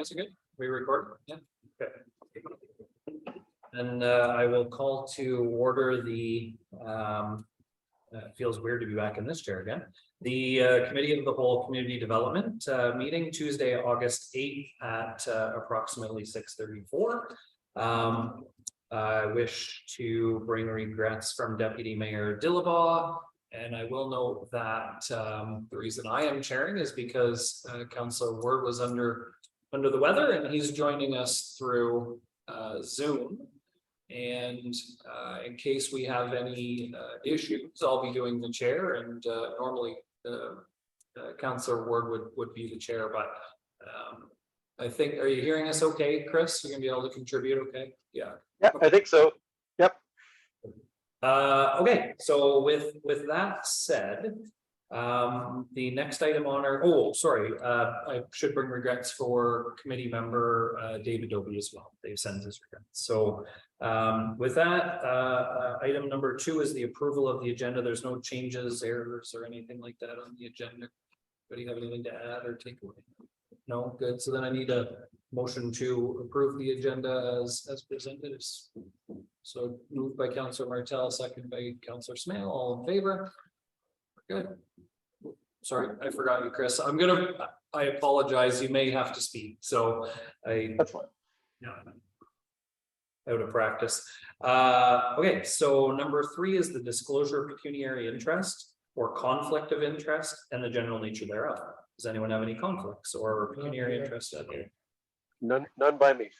That's good. We record? Yeah. Okay. And I will call to order the, it feels weird to be back in this chair again. The Committee of the Whole Community Development meeting Tuesday, August 8th at approximately 6:34. I wish to bring regrets from Deputy Mayor Dillabaugh. And I will note that the reason I am chairing is because Councillor Ward was under the weather and he's joining us through Zoom. And in case we have any issues, I'll be doing the chair, and normally Councillor Ward would be the chair, but I think, are you hearing us okay, Chris? You're gonna be able to contribute, okay? Yeah. Yeah, I think so. Yep. Okay, so with that said, the next item on our, I should bring regrets for committee member David Dobie as well. They've sent his regrets. So with that, item number 2 is the approval of the agenda. There's no changes, errors, or anything like that on the agenda. Do you have anything to add or take away? No, good. So then I need a motion to approve the agenda as presented. So moved by Councillor Martel, second by Councillor Smale. All in favor? Good. Sorry, I forgot you, Chris. I apologize. You may have to speak. So That's fine. Yeah. Out of practice. Okay, so number 3 is the disclosure of pecuniary interest or conflict of interest and the general nature thereof. Does anyone have any conflicts or pecuniary interest? None by me.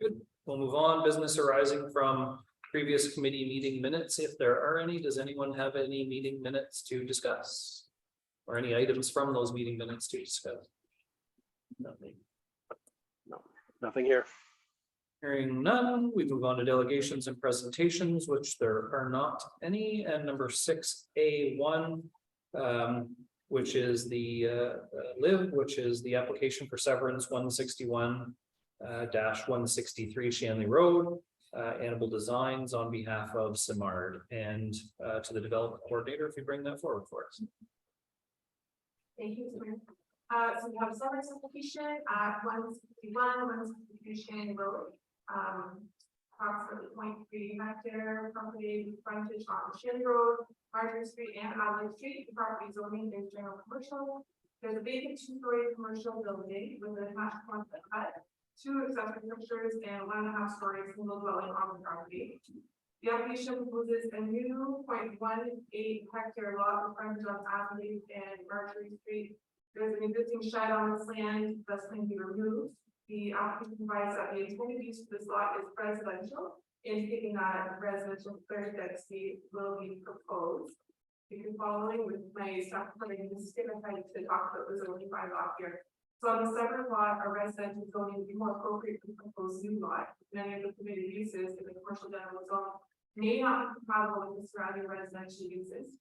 Good. We'll move on. Business arising from previous committee meeting minutes. If there are any, does anyone have any meeting minutes to discuss? Or any items from those meeting minutes to discuss? Nothing. No, nothing here. Hearing none, we move on to delegations and presentations, which there are not any. And number 6A1, which is the LIV, which is the application for severance 161-163 Shanley Road, Annable Designs on behalf of Simard. And to the development coordinator, if you bring that forward for us. Thank you, Chair. So we have a severance application at 161 Shanley Road. Approximately 0.3 hectare property with frontage on Shanley Road, Marjorie Street, and Adelaide Street. The property zoning is general commercial. There's a vacant 2-story commercial building with an attached concept hut, 2 accessory structures, and 1.5-story single dwelling on the property. The application proposes a new 0.18 hectare lot with frontage on Adelaide and Marjorie Street. There's an existing shed on this land that's going to be removed. The applicant provides that the intended use of this lot is residential, indicating that residential third density will be proposed. If you're following with my staff planning, this is going to to talk about the zoning bylaw here. So on the separate lot, a residential zoning would be more appropriate to propose new lot. Many of the permitted uses in the commercial general zone may not be compatible with the surrounding residential uses.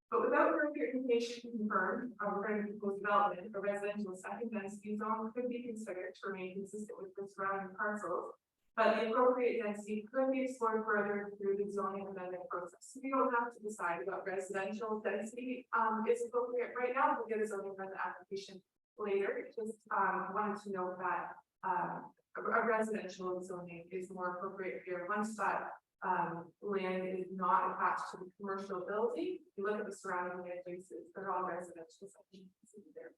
But without further information confirmed regarding proposed development, a residential second density zone could be considered to remain consistent with the surrounding parcels. But the appropriate density could be explored further through the zoning amendment process. So we don't have to decide about residential density is appropriate right now. We'll get a zoning amendment application later. Just wanted to know that a residential zoning is more appropriate here once that land is not attached to the commercial building. You look at the surrounding land uses, they're all residential sections there.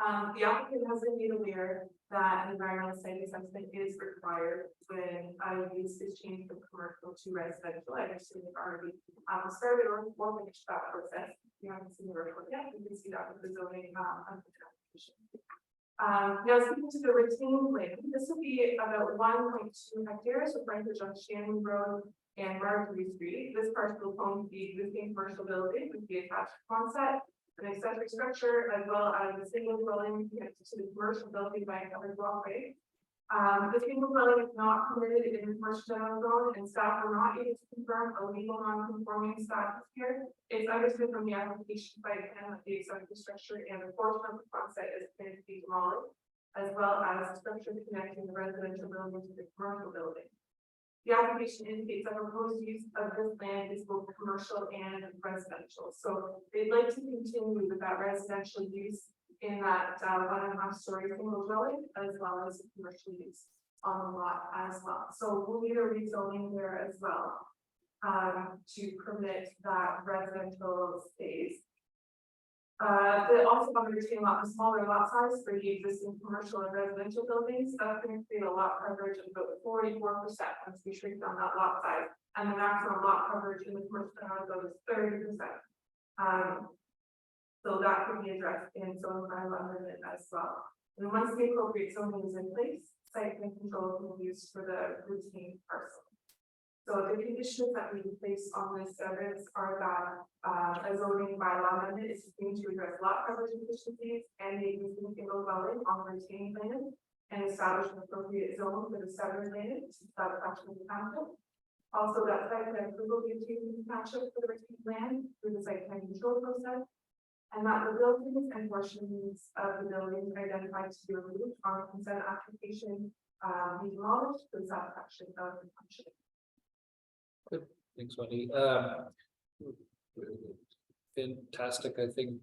The applicant has been made aware that an environmental site assessment is required when a use is changed from commercial to residential. I understand they've already started or finished that process. You haven't seen the report yet. You can see that with the zoning application. Now speaking to the retained land, this will be about 1.2 hectares with frontage on Shanley Road and Marjorie Street. This parcel will own the existing commercial building with the attached concept, an accessory structure, as well as a single dwelling connected to the commercial building by a covered walkway. The single dwelling is not permitted in the commercial general zone, and staff are not able to confirm a legal non-conforming status here. It's understood from the application by the that the accessory structure and the portion of the concept is planned to be demolished, as well as structure connecting the residential building to the commercial building. The application indicates that proposed use of this land is both commercial and residential. So they'd like to continue with that residential use in that 1.5-story single dwelling as well as commercial use on the lot as well. So we'll need a rezoning there as well to permit that residential space. They also want to retain a lot smaller lot size for the existing commercial and residential buildings. That's going to create a lot coverage of about 44% once we shrink down that lot size. And the maximum lot coverage in the commercial zone is 30%. So that could be addressed in zone amendment as well. And once the appropriate zoning is in place, site plan control can be used for the routine parcel. So the conditions that we place on this evidence are that a zoning bylaw amendment is going to address lot coverage deficiencies and the existing single dwelling on the retaining land and establish an appropriate zone for the severed land to satisfaction of the township. Also, that site plan approval be obtained in the township for the retained land through the site plan control process. And that the buildings and portions of the buildings identified to be removed on the consent application be demolished to the satisfaction of the township. Thanks, Wendy. Fantastic. I think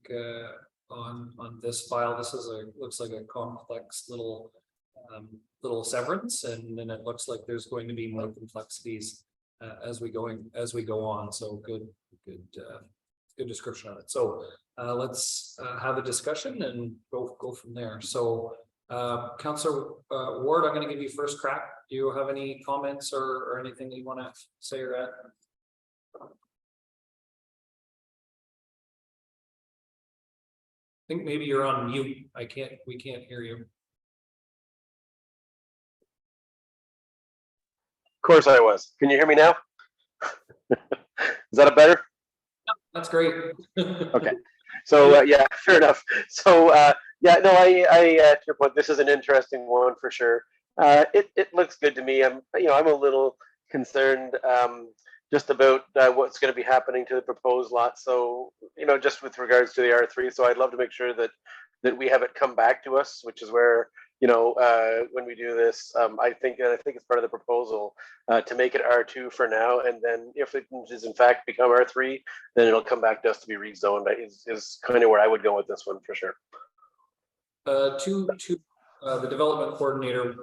on this file, this is looks like a complex little severance, and then it looks like there's going to be more complexities as we go on. So good description of it. So let's have a discussion and go from there. So Councillor Ward, I'm going to give you first crack. Do you have any comments or anything that you want to say or add? I think maybe you're on mute. We can't hear you. Of course I was. Can you hear me now? Is that a better? That's great. Okay. So yeah, fair enough. So yeah, no, I to your point, this is an interesting one for sure. It looks good to me. I'm a little concerned just about what's going to be happening to the proposed lot. So just with regards to the R3. So I'd love to make sure that we have it come back to us, which is where when we do this, I think it's part of the proposal to make it R2 for now, and then if it does in fact become R3, then it'll come back to us to be rezoned. Is kind of where I would go with this one for sure. To the development coordinator,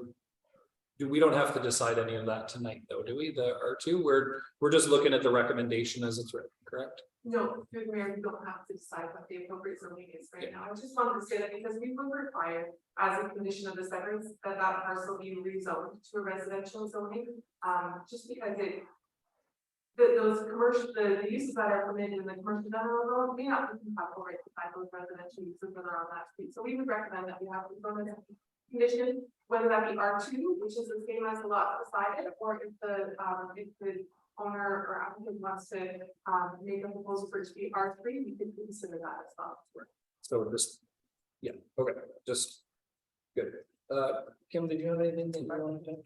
we don't have to decide any of that tonight, though, do we? The R2, we're just looking at the recommendation as it's written, correct? No, through the mayor, we don't have to decide what the appropriate zoning is right now. I just wanted to say that because we were required as a condition of the severance that parcel be rezoned to a residential zoning, just because those commercial, the uses that are permitted in the commercial general zone may not be compatible right to those residential uses that are on that street. So we would recommend that we have the condition, whether that be R2, which is the same as the lot beside it, or if the owner or applicant wants to make a proposal for it to be R3, we could consider that as well. So just, yeah, okay, just good. Kim, did you have anything that you wanted to?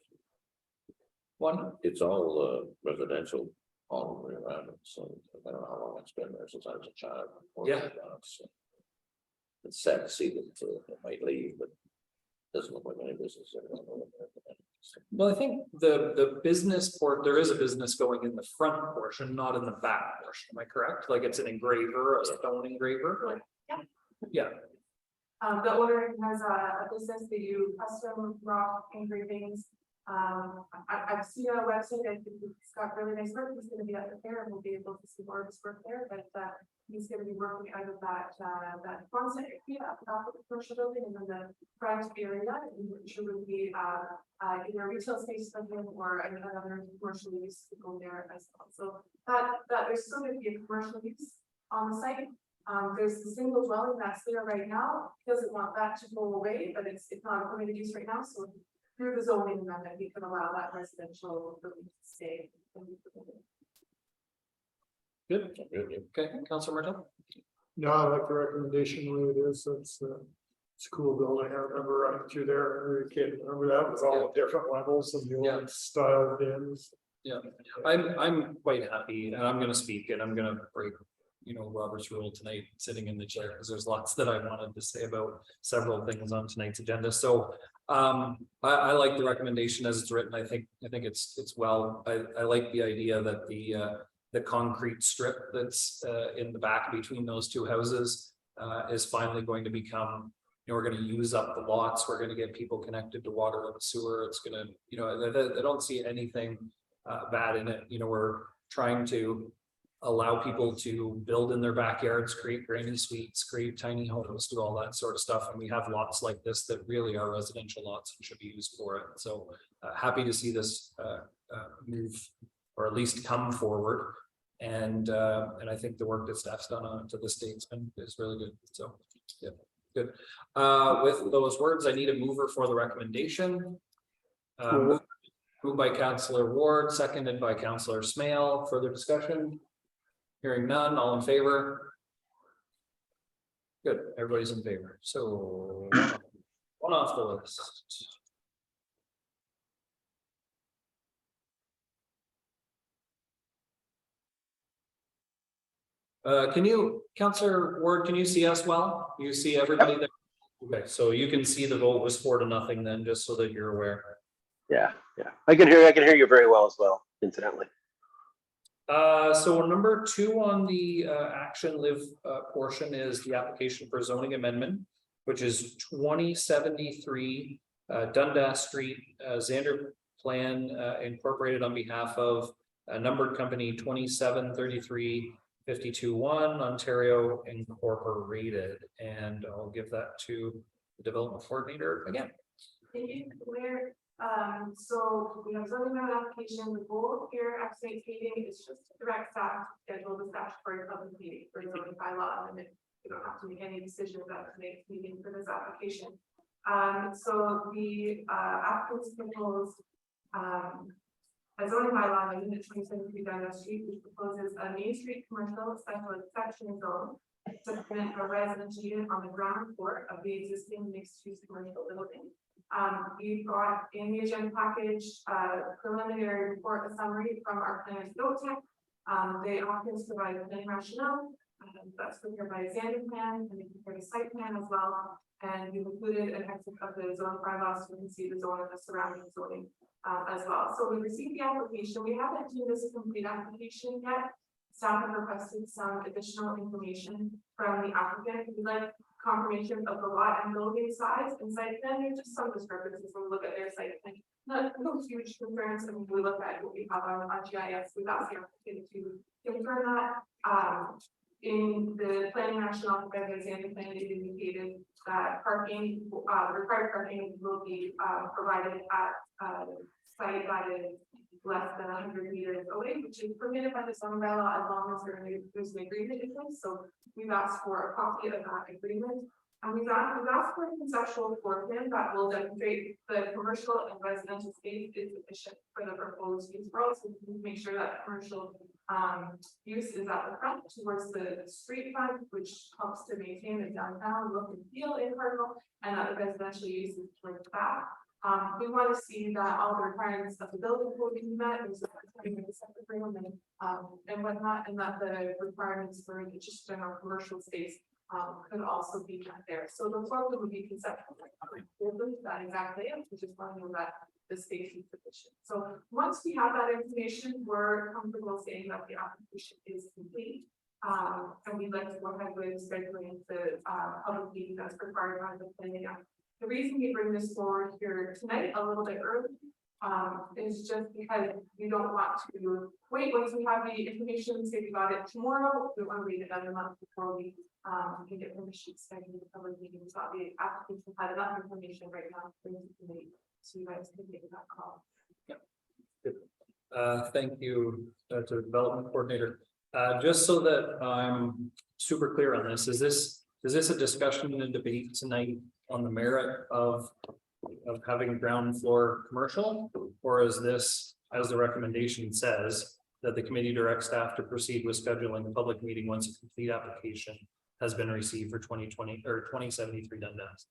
One? It's all residential all the way around. So I don't know how long it's been there since I was a child. Yeah. So it's sad to see that it might leave, but it doesn't look like any business. Well, I think the business port, there is a business going in the front portion, not in the back portion. Am I correct? Like it's an engraver, a stone engraver? Yeah. Yeah. The owner has a business, they do custom rock engravings. I've seen a website, I think it's got really nice work. He's going to be at the fair and we'll be able to see more of his work there, but he's going to be working out of that concept area at the top of the commercial building, and then the front area, which would be either a retail space for him or another commercial use to go there as well. So that there's still going to be a commercial use on the site. There's the single dwelling that's there right now. He doesn't want that to go away, but it's not a permitted use right now. So through the zoning amendment, we can allow that residential building to stay. Good. Okay, Councilor Murtaugh? No, I like the recommendation the way it is. It's a cool building. I remember running through there when we were a kid. Remember that with all the different levels and the old style bins. Yeah, I'm quite happy, and I'm going to speak, and I'm going to break, Robert's rule tonight, sitting in the chair, because there's lots that I wanted to say about several things on tonight's agenda. So I like the recommendation as it's written. I think it's well. I like the idea that the concrete strip that's in the back between those two houses is finally going to become we're gonna use up the lots, we're gonna get people connected to water and sewer, it's gonna, I don't see anything bad in it, we're trying to allow people to build in their backyards, create granny suites, create tiny homes, do all that sort of stuff, and we have lots like this that really are residential lots and should be used for it, so happy to see this move, or at least come forward. And I think the work that staff's done on it to this date is really good, so, yeah. Good. With those words, I need a mover for the recommendation. Moved by Councillor Ward, seconded by Councillor Smale. Further discussion? Hearing none, all in favor? Good, everybody's in favor. So one off the list. Can you, Councillor Ward, can you see us well? You see everybody there? Okay, so you can see the vote was 4-0 then, just so that you're aware. Yeah, I can hear you very well as well, incidentally. So number 2 on the action live portion is the application for zoning amendment, which is 2073 Dundas Street, Xander Plan Incorporated on behalf of a numbered company 2733 52-1 Ontario Incorporated, and I'll give that to the development coordinator again. Thank you, Claire. So we have zoning amendment application. The goal here at tonight's meeting is just to direct staff to schedule the statutory public meeting for zoning bylaw amendment. We don't have to make any decisions at tonight's meeting for this application. So the applicants propose a zoning bylaw amendment 2073 Dundas Street, which proposes a Main Street commercial special exception zone to permit a residential unit on the ground floor of the existing mixed-use commercial building. We've got in the agenda package preliminary report, a summary from our planners note tech. They often provide a plan rationale. That's prepared by Xander Plan, and they prepare a site plan as well. And we've included an exit of the zone bylaws so you can see the zone and the surrounding zoning as well. So we received the application. We haven't seen this complete application yet. Staff have requested some additional information from the applicant. We'd like confirmation of the lot and building size and site plan. There's just some discrepancies when we look at their site plan. No huge concerns, and we look at what we have on GIS. We've asked the applicant to confirm that. In the planning rationale for the Xander Plan, it indicated that parking, required parking will be provided at site that is less than 100 meters away, which is permitted by the zoning bylaw as long as there's an agreement in place. So we've asked for a copy of that agreement. And we've asked for a conceptual floor plan that will demonstrate the commercial and residential space is sufficient for the proposed use. We're also to make sure that commercial use is at the front towards the street front, which helps to maintain the downtown look and feel in Cardinal, and that the residential use is towards the back. We want to see that all the requirements of the building will be met, there's a separate room and whatnot, and that the requirements for just general commercial space could also be met there. So the floor would be conceptual, that exact layout, which is one of that the space is sufficient. So once we have that information, we're comfortable saying that the application is complete. And we'd like to go ahead with scheduling the public meeting that's required by the planning act. The reason we bring this forward here tonight a little bit early is just because we don't want to wait once we have the information, say we got it tomorrow, we want to wait another month before we can get permission to schedule the public meeting. So the application had enough information right now for you to make, so you guys can take that call. Thank you to the development coordinator. Just so that I'm super clear on this, is this a discussion and debate tonight on the merit of having ground floor commercial, or is this, as the recommendation says, that the committee directs staff to proceed with scheduling a public meeting once a complete application has been received for 2020 or 2073 Dundas?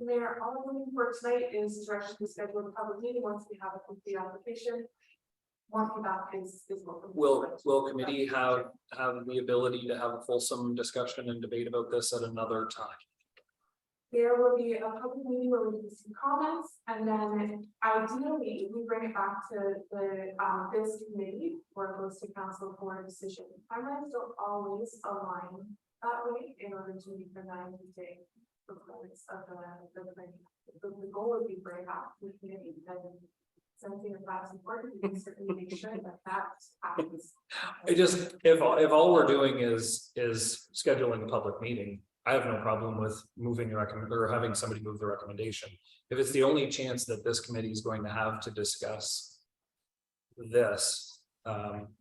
Mayor, all I'm looking for tonight is direction to schedule a public meeting once we have a complete application. Once that is welcome. Will committee have the ability to have a fulsome discussion and debate about this at another time? There will be a public meeting where we can see comments, and then ideally we bring it back to the this committee or goes to council for a decision. Timelines don't always align Wait, in order to meet the 90-day performance of the goal would be very high. We can and something that's important, we can certainly make sure that happens. I just, if all we're doing is scheduling a public meeting, I have no problem with moving the recommend or having somebody move the recommendation. If it's the only chance that this committee is going to have to discuss this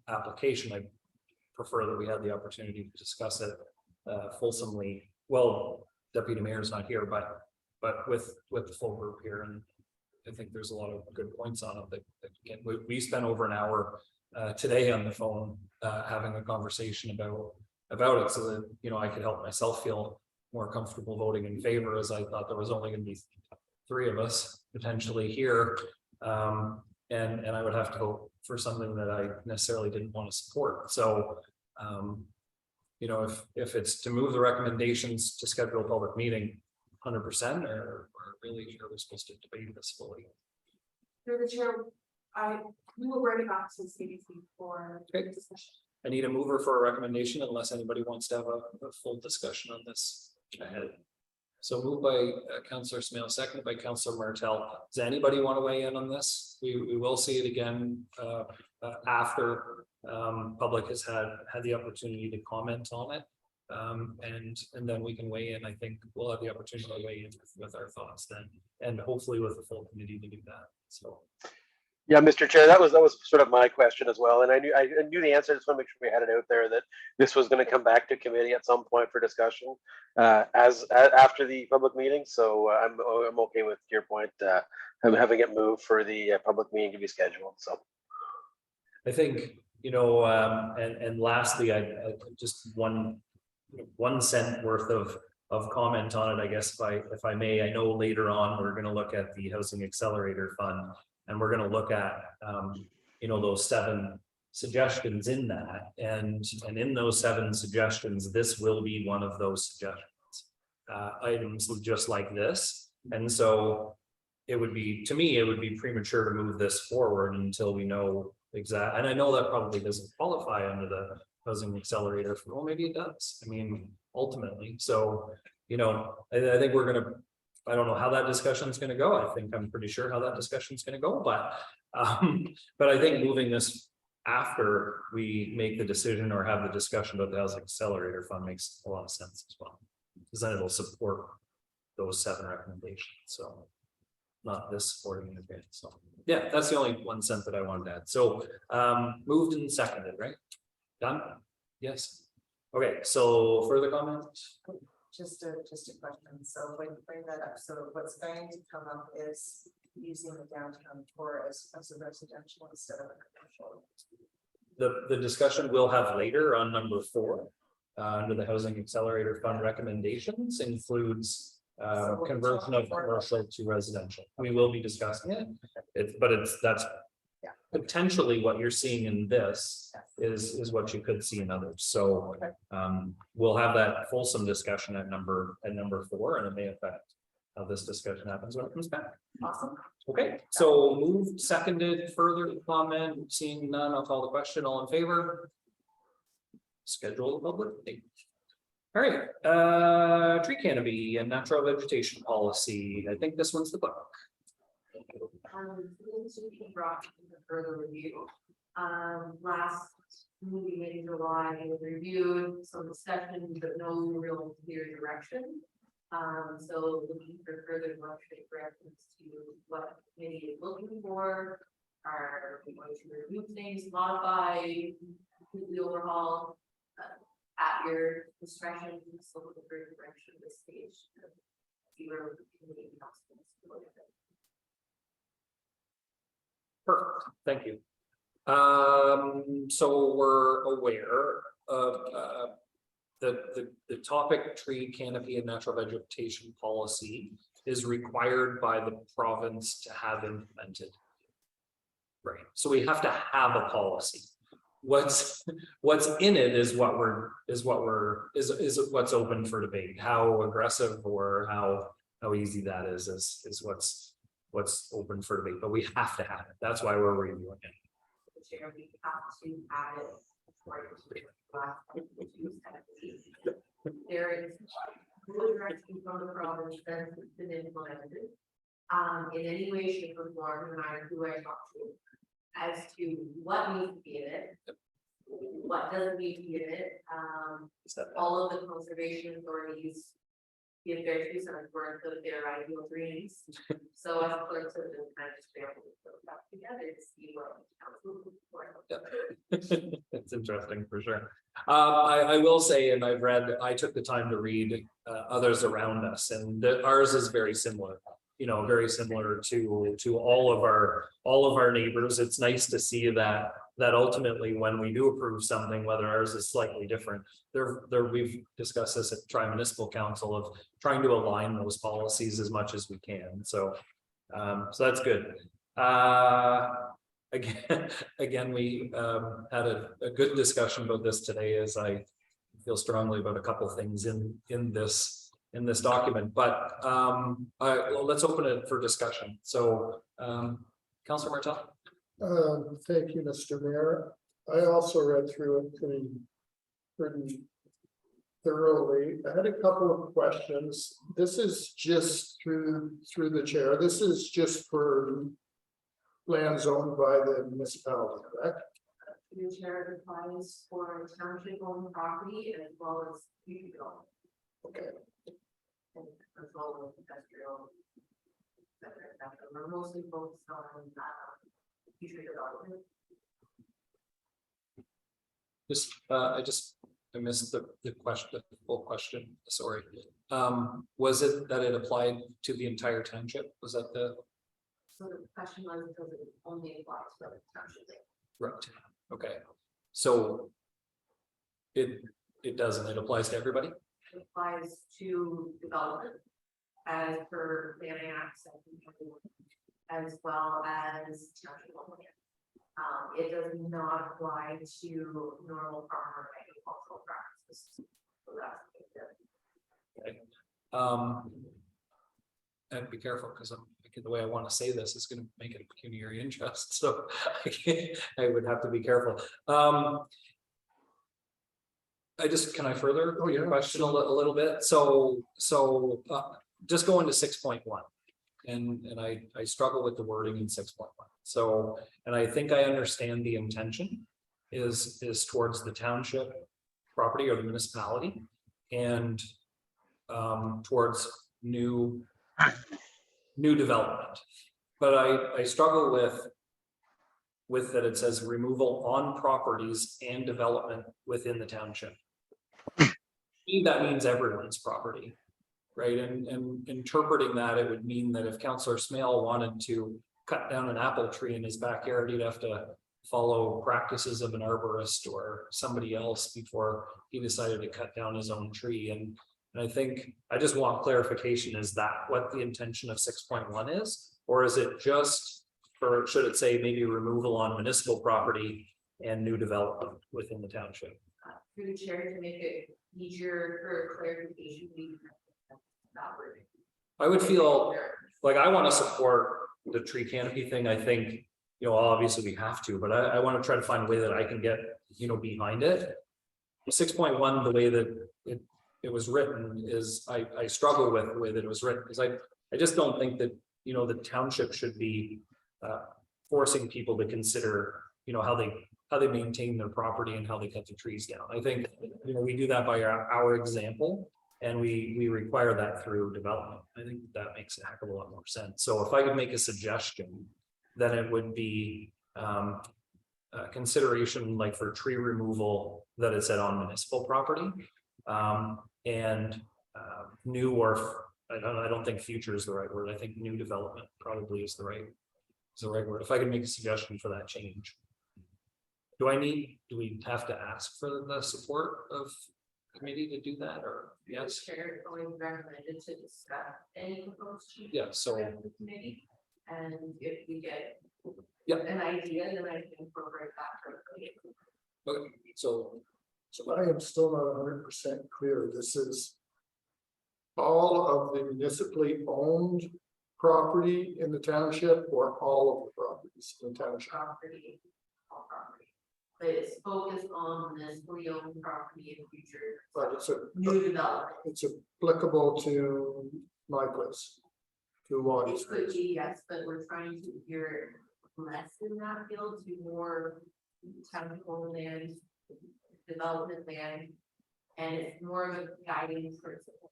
application, I prefer that we had the opportunity to discuss it fulsomely. Well, Deputy Mayor's not here, but with the full group here, and I think there's a lot of good points on it that we spent over an hour today on the phone having a conversation about it, so that, you know, I could help myself feel more comfortable voting in favor, as I thought there was only going to be 3 of us potentially here. And I would have to vote for something that I necessarily didn't want to support. So, you know, if it's to move the recommendations to schedule a public meeting 100%, or really are we supposed to debate this fully? Through the chair, we will bring it back to the CBC for Okay. discussion. I need a mover for a recommendation unless anybody wants to have a full discussion on this ahead. So moved by Councillor Smale, seconded by Councillor Martel. Does anybody want to weigh in on this? We will see it again after public has had the opportunity to comment on it. And then we can weigh in. I think we'll have the opportunity to weigh in with our thoughts then, and hopefully with the full committee to do that. So. Yeah, Mr. Chair, that was sort of my question as well, and I knew the answer. I just want to make sure we had it out there that this was going to come back to committee at some point for discussion after the public meeting. So I'm okay with your point. I'm having it moved for the public meeting to be scheduled. So I think, you know, and lastly, I just one cent worth of comment on it, I guess, if I may. I know later on we're going to look at the Housing Accelerator Fund. And we're going to look at, you know, those 7 suggestions in that, and in those 7 suggestions, this will be one of those suggestions, items just like this. And so it would be, to me, it would be premature to move this forward until we know exactly. And I know that probably doesn't qualify under the Housing Accelerator. Well, maybe it does. I mean, ultimately. So, you know, I think we're going to. I don't know how that discussion is going to go. I'm pretty sure how that discussion is going to go, but I think moving this after we make the decision or have the discussion about the Housing Accelerator Fund makes a lot of sense as well, because then it'll support those 7 recommendations. So not this supporting in advance. So yeah, that's the only 1 cent that I wanted to add. So moved and seconded, right? Done? Yes. Okay, so further comments? Just a question. So when you bring that up, so what's going to come up is using the downtown core as a residential instead of a commercial. The discussion we'll have later on number 4 under the Housing Accelerator Fund recommendations includes conversion of commercial to residential. We will be discussing it. That's potentially what you're seeing in this is what you could see in others. So we'll have that fulsome discussion at number 4, and it may affect how this discussion happens when it comes back. Awesome. Okay, so moved, seconded, further comment, seeing none, I'll call the question. All in favor? Schedule the public meeting. All right, tree canopy and natural vegetation policy. I think this one's the book. This should be brought into further review. Last meeting in July, it was reviewed, some discussion, but no real clear direction. So looking for further reference to what the committee is looking for. Are we going to remove things, modify, completely overhaul? At your discretion, so looking for direction at this stage. See where the committee wants to look at it. Perfect, thank you. So we're aware of the topic tree canopy and natural vegetation policy is required by the province to have implemented. Right, so we have to have a policy. What's in it is what's open for debate. How aggressive or how easy that is what's open for debate, but we have to have it. That's why we're reviewing it. The chair, we have to add it. there is no direction from the province that's been implemented. In any way, shape, or form, no matter who I talk to, as to what needs to be in it. What doesn't need to be in it, Is that- all of the conservation authorities. Give their 2 cents worth of their ideal dreams, so as a clerk, so then I just be able to put that together to see what. It's interesting for sure. I will say, and I took the time to read others around us, and ours is very similar. You know, very similar to all of our neighbors. It's nice to see that ultimately when we do approve something, whether ours is slightly different. We've discussed this at Tri-Municipal Council of trying to align those policies as much as we can. So that's good. Again, we had a good discussion about this today, as I feel strongly about a couple things in this document, but well, let's open it for discussion. So Councillor Martel. Thank you, Mr. Mayor. I also read through it pretty thoroughly. I had a couple of questions. This is just through the chair. This is just for lands owned by the municipality, correct? The chair applies for township owned property as well as future development. Okay. And as well as industrial. We're mostly focused on future development. I missed the question, the full question, sorry. Was it that it applied to the entire township? Was that the? So the question was, does it only apply to the township? Right, okay, so. It doesn't, it applies to everybody? It applies to development as per planning acts as well as township land. It does not apply to normal farmer agricultural practices. So that's And be careful, because the way I want to say this is going to make it a pecuniary interest, so I would have to be careful. Can I further your question a little bit? So just going to 6.1. And I struggle with the wording in 6.1. So, and I think I understand the intention is towards the township property or the municipality and towards new development. But I struggle with that it says removal on properties and development within the township. To me, that means everyone's property. Right, and interpreting that, it would mean that if Councillor Smale wanted to cut down an apple tree in his backyard, he'd have to follow practices of an arborist or somebody else before he decided to cut down his own tree. And I think I just want clarification, is that what the intention of 6.1 is? Or is it just, or should it say maybe removal on municipal property and new development within the township? through the chair to make it easier for clarification. That wording. I would feel like I want to support the tree canopy thing. I think, you know, obviously we have to, but I want to try to find a way that I can get, you know, behind it. 6.1, the way that it was written is I struggle with the way that it was written, because I just don't think that, you know, the township should be forcing people to consider, you know, how they maintain their property and how they cut the trees down. I think, you know, we do that by our example, and we require that through development. I think that makes a heck of a lot more sense. So if I could make a suggestion, then it would be consideration like for tree removal that is set on municipal property, and new, or I don't think future is the right word. I think new development probably is the right word. If I could make a suggestion for that change. Do we have to ask for the support of committee to do that, or yes? Chair always recommended to discuss any proposed changes. Yeah, so with the committee, and if we get Yeah. an idea, then I can incorporate that for the committee. okay, so I am still not 100% clear. This is all of the municipally owned property in the township, or all of the properties in the township? Property, all property. but it's focused on this owned property in future But new development. it's applicable to my place, to Waddy's It could place. be, yes, but we're trying to gear less in that field to more technical land, development land. And it's more of a guiding principle.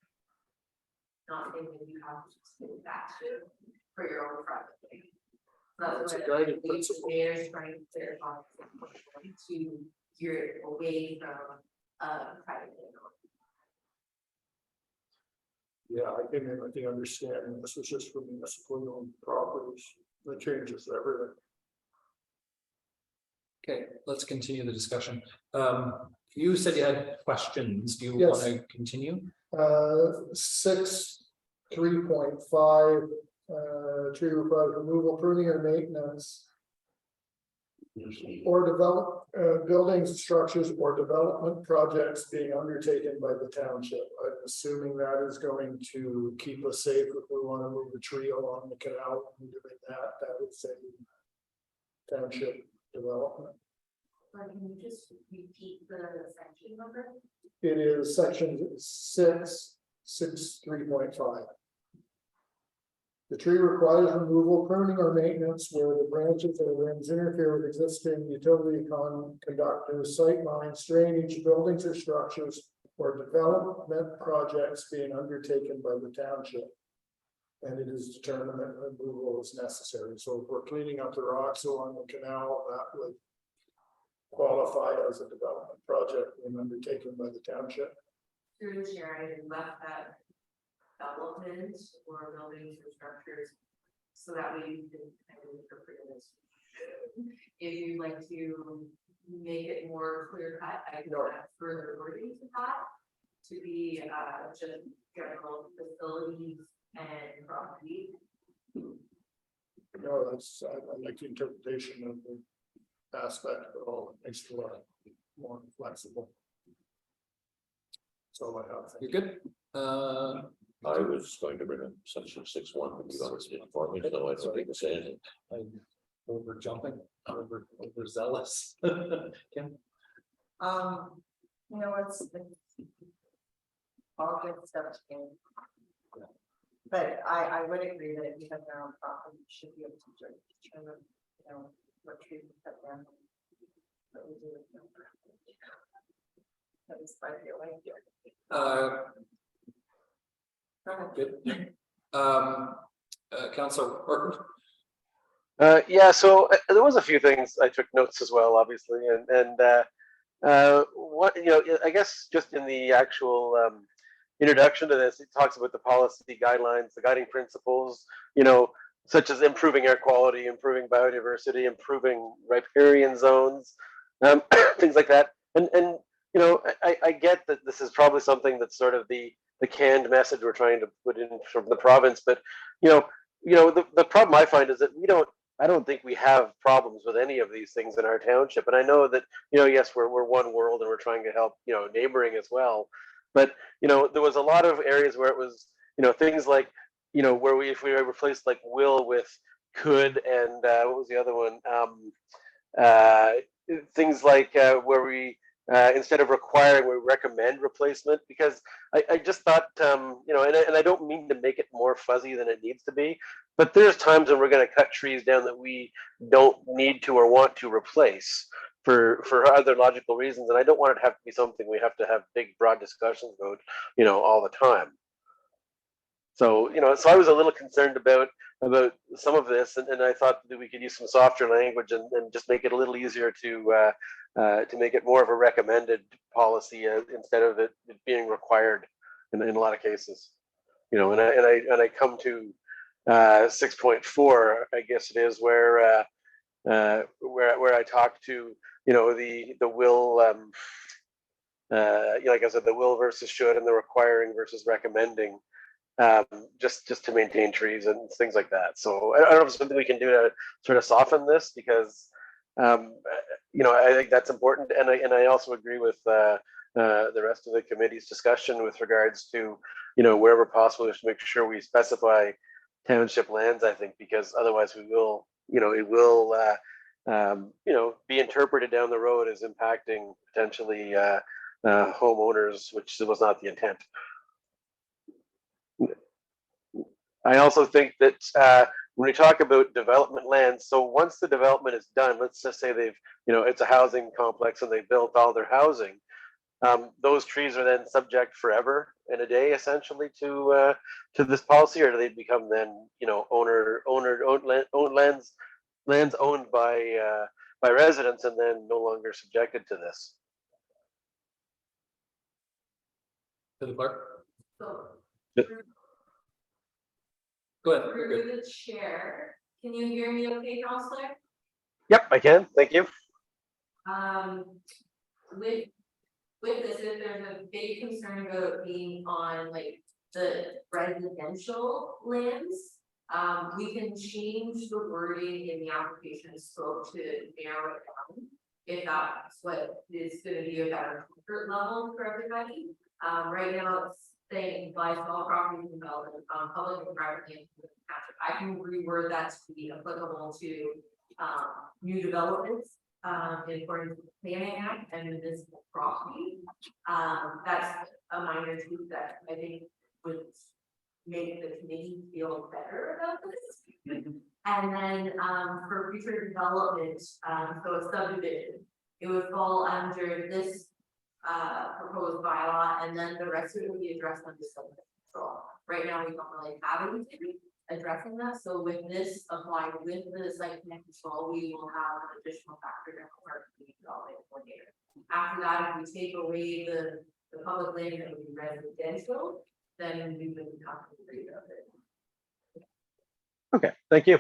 Not saying that you have to just do that to for your own private thing. It's a That's guiding what the principle. mayor's trying to clarify, to gear it away from private landlord. Yeah, I came in with the understanding this was just for municipally owned properties. That changes everything. Okay, let's continue the discussion. You said you had questions. Do you Yes. want to continue? 3.5, tree removal, pruning or maintenance. Or develop, buildings, structures or development projects being undertaken by the township. I'm assuming that is going to keep us safe if we want to move a tree along the canal and doing that, that would say. Township development. Can you just repeat the section number? It is section 6.3.5. The tree requires removal, pruning or maintenance where the branches or limbs interfere with existing utility conductors, sight lines, drainage, buildings or structures, or development projects being undertaken by the township. And it is determined that removal is necessary. So if we're cleaning up the rocks along the canal, that would qualify as a development project being undertaken by the township. Through the chair, I left that development or buildings or structures. So that way you can kind of interpret this. If you'd like to make it more clear cut, I can add further wording to that. To be just general facilities and property. No, that's, I like the interpretation of the aspect of it all. It makes it a lot more flexible. That's all I have. Thank You're good? I was going to bring up section 6.1, but you don't speak for me, so I don't need to say anything. I'm over jumping, overzealous. Kim? You know, it's all good stuff to me. But I would agree that if you have your own property, you should be able to determine, you know, what trees to cut down. But we do it. That is by the way. Good. Councilor Horton? Yeah, so there was a few things I took notes as well, obviously, and what, you know, I guess just in the actual introduction to this, it talks about the policy guidelines, the guiding principles, you know, such as improving air quality, improving biodiversity, improving riparian zones, things like that. And you know, I get that this is probably something that's sort of the canned message we're trying to put in from the province, but you know, the problem I find is that I don't think we have problems with any of these things in our township. And I know that, you know, yes, we're one world and we're trying to help, you know, neighboring as well. But, you know, there was a lot of areas where it was, you know, things like, you know, where if we replaced like will with could, and what was the other one? Things like where we, instead of requiring, we recommend replacement, because I just thought, you know, and I don't mean to make it more fuzzy than it needs to be, but there's times when we're going to cut trees down that we don't need to or want to replace for other logical reasons. And I don't want it to have to be something we have to have big, broad discussions about, you know, all the time. So, you know, so I was a little concerned about some of this, and I thought that we could use some softer language and just make it a little easier to make it more of a recommended policy instead of it being required in a lot of cases. You know, and I come to 6.4, I guess it is, where I talk to, you know, the will, you know, like I said, the will versus should, and the requiring versus recommending, just to maintain trees and things like that. So I don't know if it's something we can do to sort of soften this, because you know, I think that's important, and I also agree with the rest of the committee's discussion with regards to, you know, wherever possible, just make sure we specify township lands. I think because otherwise we will, you know, it will be interpreted down the road as impacting potentially homeowners, which was not the intent. I also think that when we talk about development land, so once the development is done, let's just say they've, it's a housing complex and they built all their housing. Those trees are then subject forever and a day, essentially, to this policy, or do they become then, lands owned by residents and then no longer subjected to this? To the clerk, So. Yeah. go ahead. You're good. Through the chair, can you hear me okay, Counselor? Yep, I can. Thank you. With this, if there's a big concern about being on like the residential lands. We can change the wording in the application scope to narrow it down. If that's what is gonna be a better comfort level for everybody. Right now it's saying by small property development, public and private land. I can reword that to be applicable to new developments in accordance with the Planning Act and municipal property. That's a minor tweak that I think would make the committee feel better about this. And then for future development, so a subdivision, it would fall under this proposed bylaw, and then the rest of it would be addressed under subdivision control. Right now, we don't really have anything addressing that, so with this applied with the site plan control, we will have an additional factor in our development coordinator. After that, if we take away the public land that would be residential, then we would have to agree of it. Okay, thank you.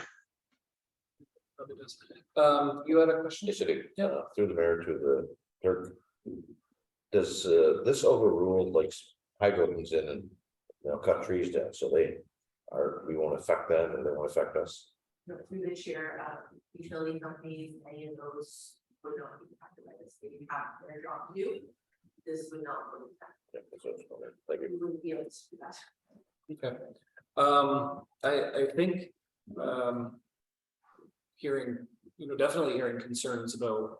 You had a question? Yes, I do. Yeah. Through the mayor to the clerk. Does this overrule like hydro comes in and cut trees down, so we won't affect them and they won't affect us? Through the chair, utility companies, any of those would not be impacted by this. They have their job to do. This would not be impacted. Yeah, that's what I was wondering. Thank you. We wouldn't be able to do that. Okay. I think hearing, definitely hearing concerns about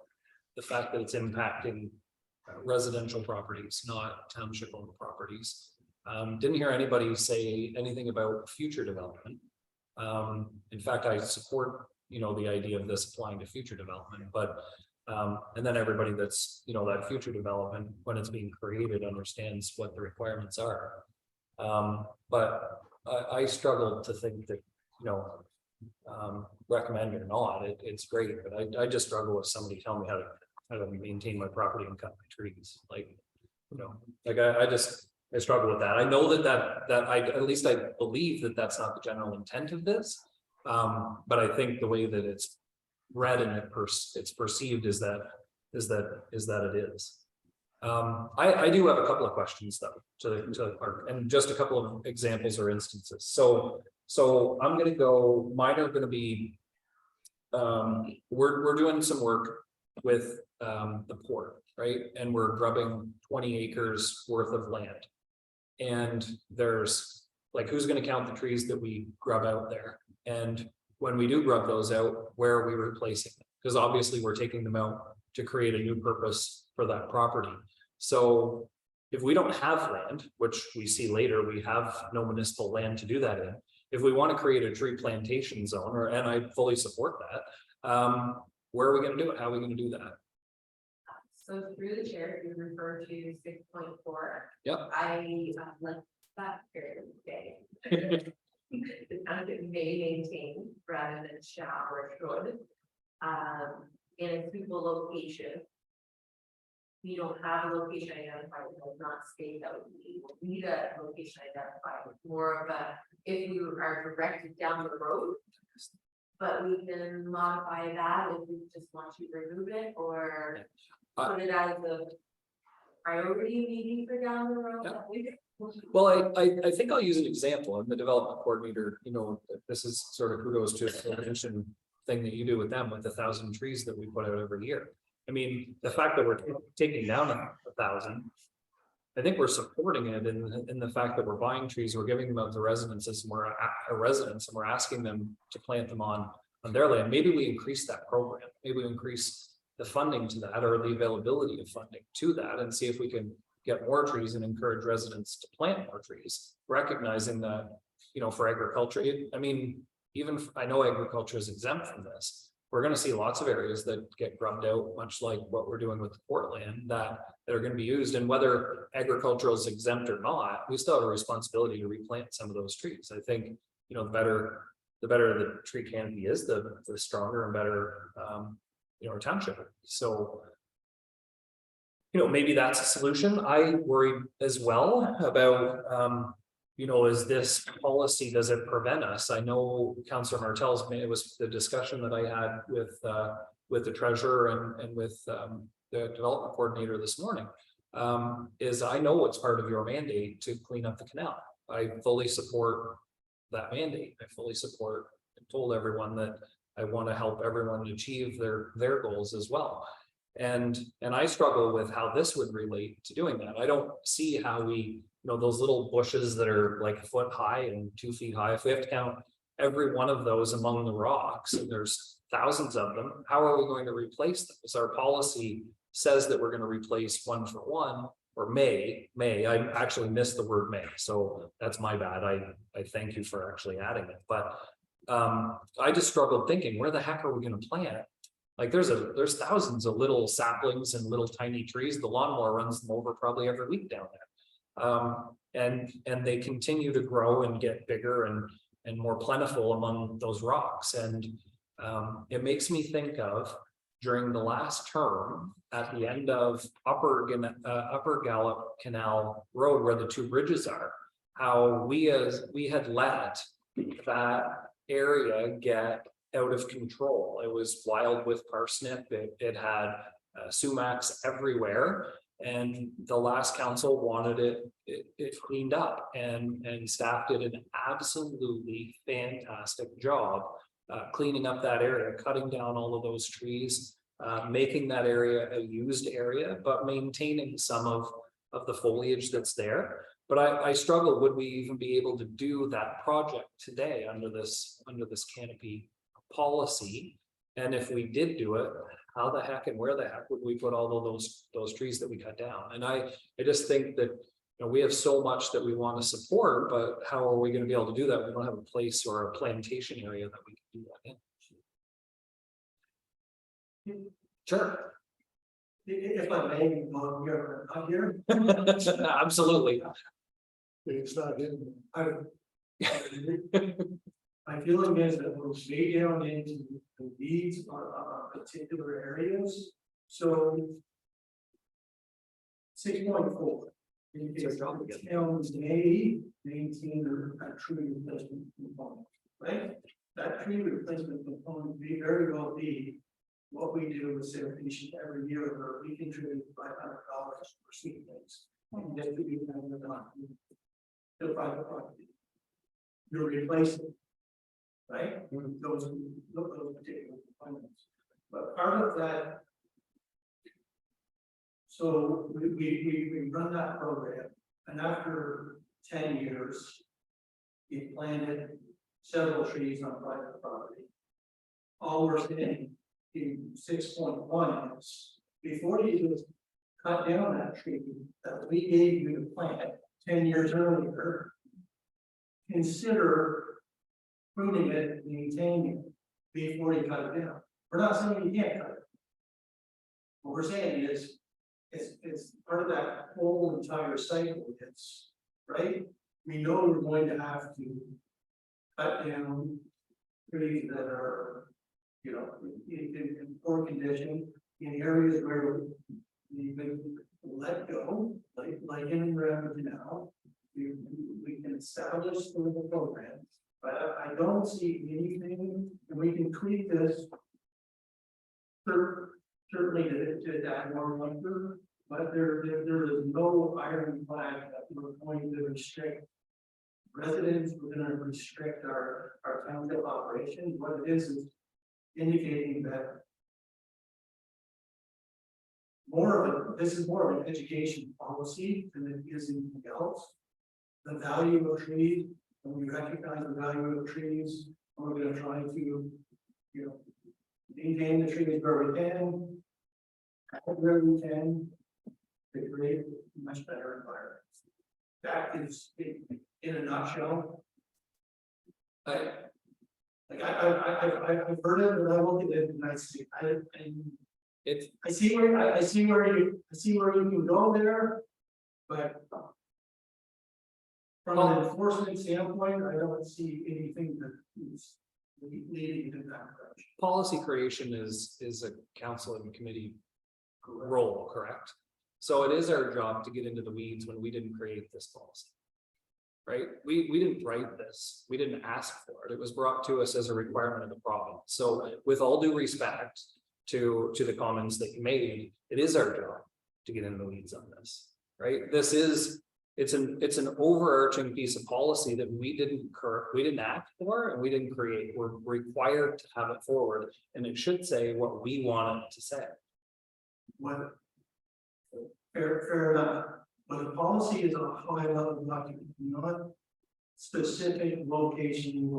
the fact that it's impacting residential properties, not township owned properties. Didn't hear anybody say anything about future development. In fact, I support, the idea of this applying to future development, but and then everybody that's, that future development, when it's being created, understands what the requirements are. But I struggle to think that, recommend or not, it's great, but I just struggle with somebody telling me how to maintain my property and cut my trees. Like, I struggle with that. I know that at least I believe that that's not the general intent of this. But I think the way that it's read and it's perceived is that it is. I do have a couple of questions though to the clerk, and just a couple of examples or instances. So I'm gonna go, mine are gonna be, we're doing some work with the port, right? And we're grubbing 20 acres worth of land. And there's like, who's gonna count the trees that we grub out there? And when we do grub those out, where are we replacing them? Because obviously we're taking them out to create a new purpose for that property. So if we don't have land, which we see later, we have no municipal land to do that in. If we want to create a tree plantation zone, and I fully support that, where are we going to do it? How are we going to do that? So through the chair, you refer to 6.4. Yep. I left that very day. The township may maintain rather than shall or should. In a suitable location. We don't have a location identified, it does not state that we need a location identified, it's more of a, if we are directed down the road. But we can modify that if we just want to remove it or put it as a priority maybe for down the road. Well, I think I'll use an example. I'm the development coordinator, this is sort of kudos to the mention thing that you do with them with 1,000 trees that we put out every year. I mean, the fact that we're taking down 1,000, I think we're supporting it in the fact that we're buying trees, we're giving them out to residents and we're asking them to plant them on their land, maybe we increase that program, maybe we increase the funding to that or the availability of funding to that and see if we can get more trees and encourage residents to plant more trees, recognizing that, for agriculture, I mean, even I know agriculture is exempt from this. We're going to see lots of areas that get grubbed out, much like what we're doing with the Portland, that are going to be used. And whether agricultural is exempt or not, we still have a responsibility to replant some of those trees. I think, the better the tree canopy is, the stronger and better, our township. So, maybe that's a solution. I worry as well about, is this policy, does it prevent us? I know Councillor Martell's, it was the discussion that I had with the treasurer and with the development coordinator this morning. Is I know it's part of your mandate to clean up the canal. I fully support that mandate. I fully support and told everyone that I want to help everyone achieve their goals as well. And I struggle with how this would relate to doing that. I don't see how we, those little bushes that are like a foot high and 2 feet high, if we have to count every one of those among the rocks, and there's thousands of them, how are we going to replace them? Because our policy says that we're going to replace one for one, or may, I actually missed the word may, so that's my bad. I thank you for actually adding it, but I just struggled thinking, where the heck are we going to plant? Like there's thousands of little saplings and little tiny trees. The lawnmower runs them over probably every week down there. And they continue to grow and get bigger and more plentiful among those rocks. And it makes me think of during the last term at the end of Upper Gallop Canal Road, where the two bridges are, how we had let that area get out of control. It was wild with parsnip. It had sumacs everywhere, and the last council wanted it cleaned up, and staff did an absolutely fantastic job cleaning up that area, cutting down all of those trees, making that area a used area, but maintaining some of the foliage that's there. But I struggle, would we even be able to do that project today under this canopy policy? And if we did do it, how the heck and where the heck would we put all of those trees that we cut down? And I just think that we have so much that we want to support, but how are we going to be able to do that? We don't have a place or a plantation area that we can do that in. Sure. If I may, you're not here. Absolutely. It's not in. My feeling is that we'll stay down into the weeds on particular areas, so. 6.4. Towns may maintain a tree replacement component, right? That tree replacement component may very well be what we do with sanitation every year, where we contribute $500 for sweet things. And distribute them to the private property. You're replacing, right? Those particular components. But part of that, so we run that program, and after 10 years, we planted several trees on private property. All we're saying in 6.1 is, before you just cut down that tree that we gave you to plant 10 years earlier, consider pruning it, maintaining it before you cut it down. We're not saying you can't cut it. What we're saying is, it's part of that whole entire cycle. It's right. We know we're going to have to cut down trees that are, in poor condition, in areas where we've been let go, like in Redmond now. We can establish the program, but I don't see anything, and we can tweak this. Certainly to add more lumber, but there is no iron flag that we're going to restrict residents. We're going to restrict our township operations. What it is indicating that this is more of an education policy than it is anything else. The value of trees, and we recognize the value of trees, and we're going to try to you know, maintain the trees where we can. Where we can. To create a much better environment. That is, in a nutshell. Like I've heard it, and I look at it and I see, It's, I see where you can go there, but. From an enforcement standpoint, I don't see anything that is leading in that direction. policy creation is a council and committee role, correct? So it is our job to get into the weeds when we didn't create this policy. Right? We didn't write this. We didn't ask for it. It was brought to us as a requirement of the province. So with all due respect to the comments that you made, it is our job to get into the weeds on this, right? It's an overarching piece of policy that we didn't act for and we didn't create. We're required to have it forward, and it should say what we want it to say. What? Fair enough, but the policy is a high level document, not specific location.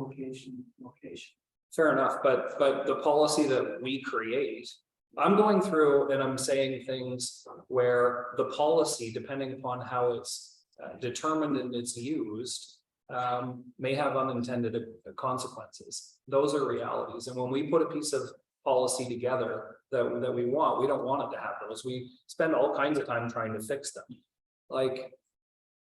Fair enough, but the policy that we create, I'm going through and I'm saying things where the policy, depending upon how it's determined and it's used, may have unintended consequences. Those are realities, and when we put a piece of policy together that we don't want it to have those. We spend all kinds of time trying to fix them. Like,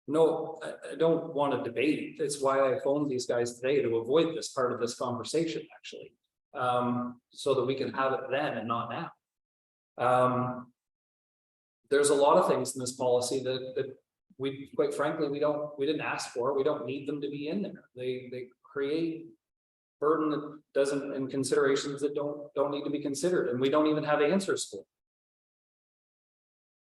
no, I don't want to debate. It's why I phoned these guys today, to avoid this part of this conversation, actually. So that we can have it then and not now. There's a lot of things in this policy that we, quite frankly, we didn't ask for. We don't need them to be in there. They create burden that doesn't, and considerations that don't need to be considered, and we don't even have answers for.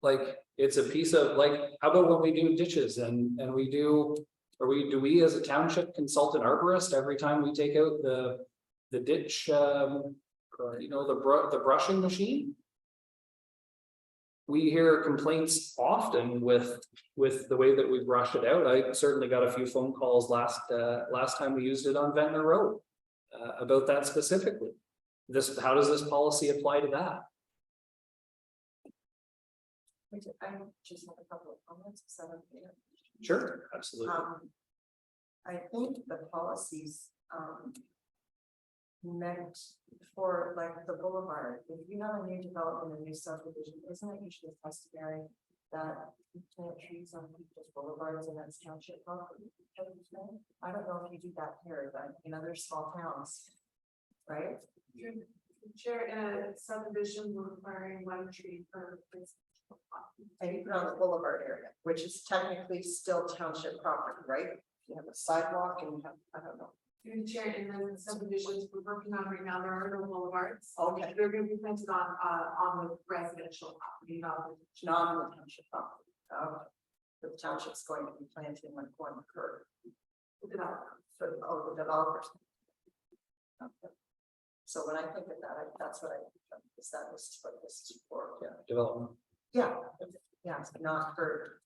Like, it's a piece of, like, how about when we do ditches and we do, or do we as a township consult an arborist every time we take out the ditch, you know, the brushing machine? We hear complaints often with the way that we brush it out. I certainly got a few phone calls last time we used it on Ventnor Road about that specifically. How does this policy apply to that? I just have a couple of comments, so I don't care. Sure, absolutely. I think the policies, meant for like the boulevard, if you have a new development, a new subdivision, isn't it usually customary that you plant trees on people's boulevards and that's township property? I don't know if you do that here, but in other small towns, right? Chair, in a subdivision requiring one tree per. And you put on the boulevard area, which is technically still township property, right? You have a sidewalk and you have, I don't know. Through the chair, and then the subdivisions we're working on right now, there are no boulevards. Okay. They're gonna be planted on the residential property, not Not on the township property. The township's going to be planting like one curve the development. for the developers. Okay. So when I think of that, that's what I think of, is that this is what this is for. Yeah, development. Yeah, it's not for